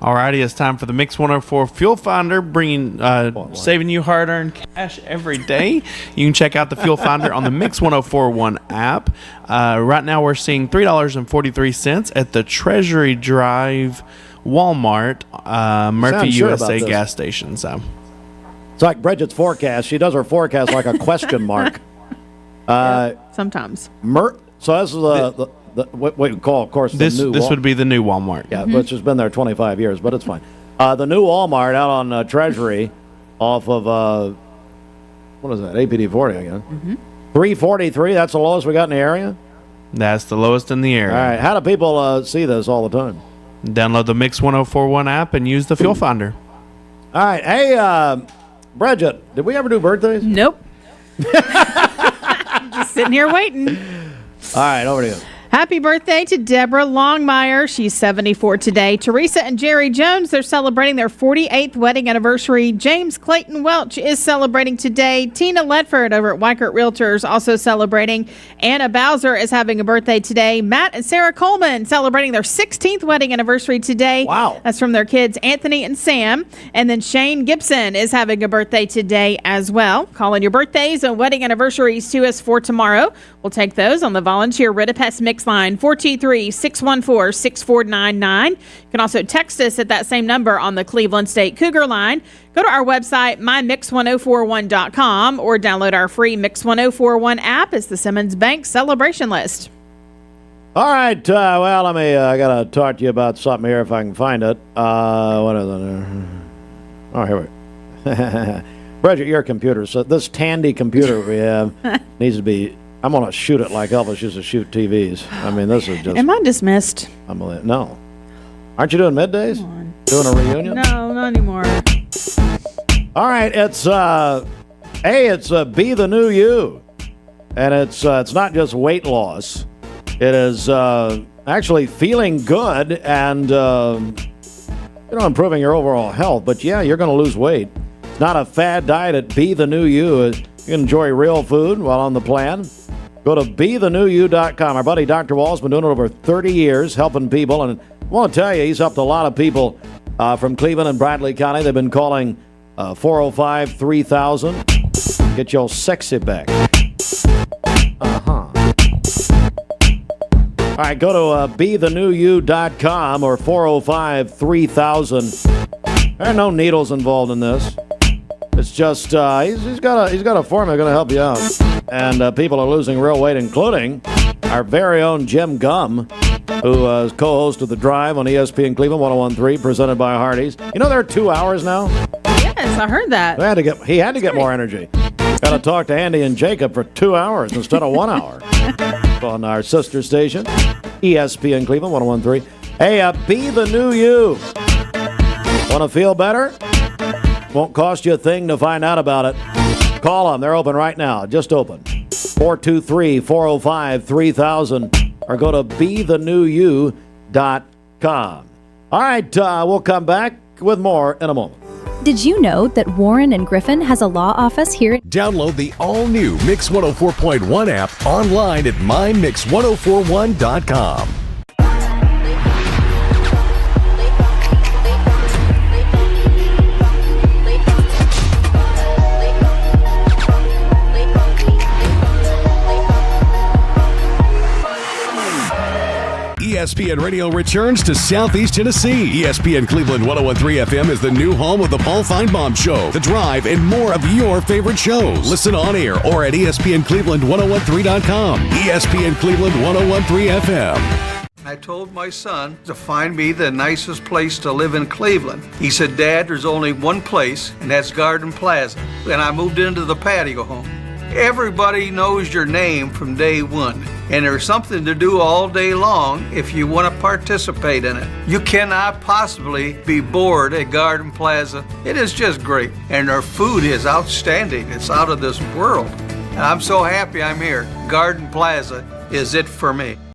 Alrighty, it's time for the Mix 104 Fuel Finder, bringing saving you hard-earned cash every day. You can check out the Fuel Finder on the Mix 104.1 app. Right now, we're seeing $3.43 at the Treasury Drive Walmart Murphy USA gas station. So it's like Bridget's forecast. She does her forecast like a question mark. Sometimes. So this is what we call, of course, this would be the new Walmart. Yeah, which has been there 25 years, but it's fine. The new Walmart out on Treasury off of, what is that, APD 40, I guess. 343, that's the lowest we got in the area? That's the lowest in the area. All right, how do people see this all the time? Download the Mix 104.1 app and use the Fuel Finder. All right, hey, Bridget, did we ever do birthdays? Nope. Just sitting here waiting. All right, over to you. Happy birthday to Deborah Longmire. She's 74 today. Teresa and Jerry Jones, they're celebrating their 48th wedding anniversary. James Clayton Welch is celebrating today. Tina Ledford over at Weichert Realtors also celebrating. Anna Bowser is having a birthday today. Matt and Sarah Coleman celebrating their 16th wedding anniversary today. Wow. That's from their kids, Anthony and Sam. And then Shane Gibson is having a birthday today as well. Call in your birthdays and wedding anniversaries to us for tomorrow. We'll take those on the Volunteer Ritapest Mix line 423-614-6499. You can also text us at that same number on the Cleveland State Cougar line. Go to our website, mymix1041.com, or download our free Mix 1041 app as the Simmons Bank celebration list. All right, well, let me, I got to talk to you about something here if I can find it. What is it? Oh, here we go. Bridget, your computer. So this Tandy computer we have needs to be, I'm going to shoot it like Elvis used to shoot TVs. I mean, this is just... Am I dismissed? No. Aren't you doing middays? Doing a reunion? No, not anymore. All right, it's Be the New You. And it's not just weight loss. It is actually feeling good and improving your overall health. But yeah, you're going to lose weight. It's not a fad diet at Be the New You. You can enjoy real food while on the plan. Go to BeTheNewYou.com. Our buddy Dr. Wall's been doing it over 30 years, helping people. And want to tell you, he's helped a lot of people from Cleveland and Bradley County. They've been calling 405-3000. Get your sexy back. All right, go to BeTheNewYou.com or 405-3000. There are no needles involved in this. It's just he's got a formula going to help you out, and people are losing real weight, including our very own Jim Gum, who is co-host of The Drive on ESPN Cleveland 101.3, presented by Hardee's. You know they're 2 hours now. Yes, I heard that. He had to get more energy. Got to talk to Andy and Jacob for 2 hours instead of 1 hour on our sister station, ESPN Cleveland 101.3. Hey, be the new you. Want to feel better? Won't cost you a thing to find out about it. Call them. They're open right now. Just open. 423-405-3000 or go to BeTheNewYou.com. All right, we'll come back with more in a moment. Did you know that Warren and Griffin has a law office here? Download the all-new Mix 104.1 app online at mymix1041.com. ESPN Radio returns to Southeast Tennessee. ESPN Cleveland 101.3 FM is the new home of the Paul Feinbaum Show, The Drive, and more of your favorite shows. Listen on air or at ESPNCleveland1013.com. ESPN Cleveland 101.3 FM. I told my son to find me the nicest place to live in Cleveland. He said, Dad, there's only one place, and that's Garden Plaza. And I moved into the patio home. Everybody knows your name from day one, and there's something to do all day long if you want to participate in it. You cannot possibly be bored at Garden Plaza. It is just great, and their food is outstanding. It's out of this world, and I'm so happy I'm here. Garden Plaza is it for me.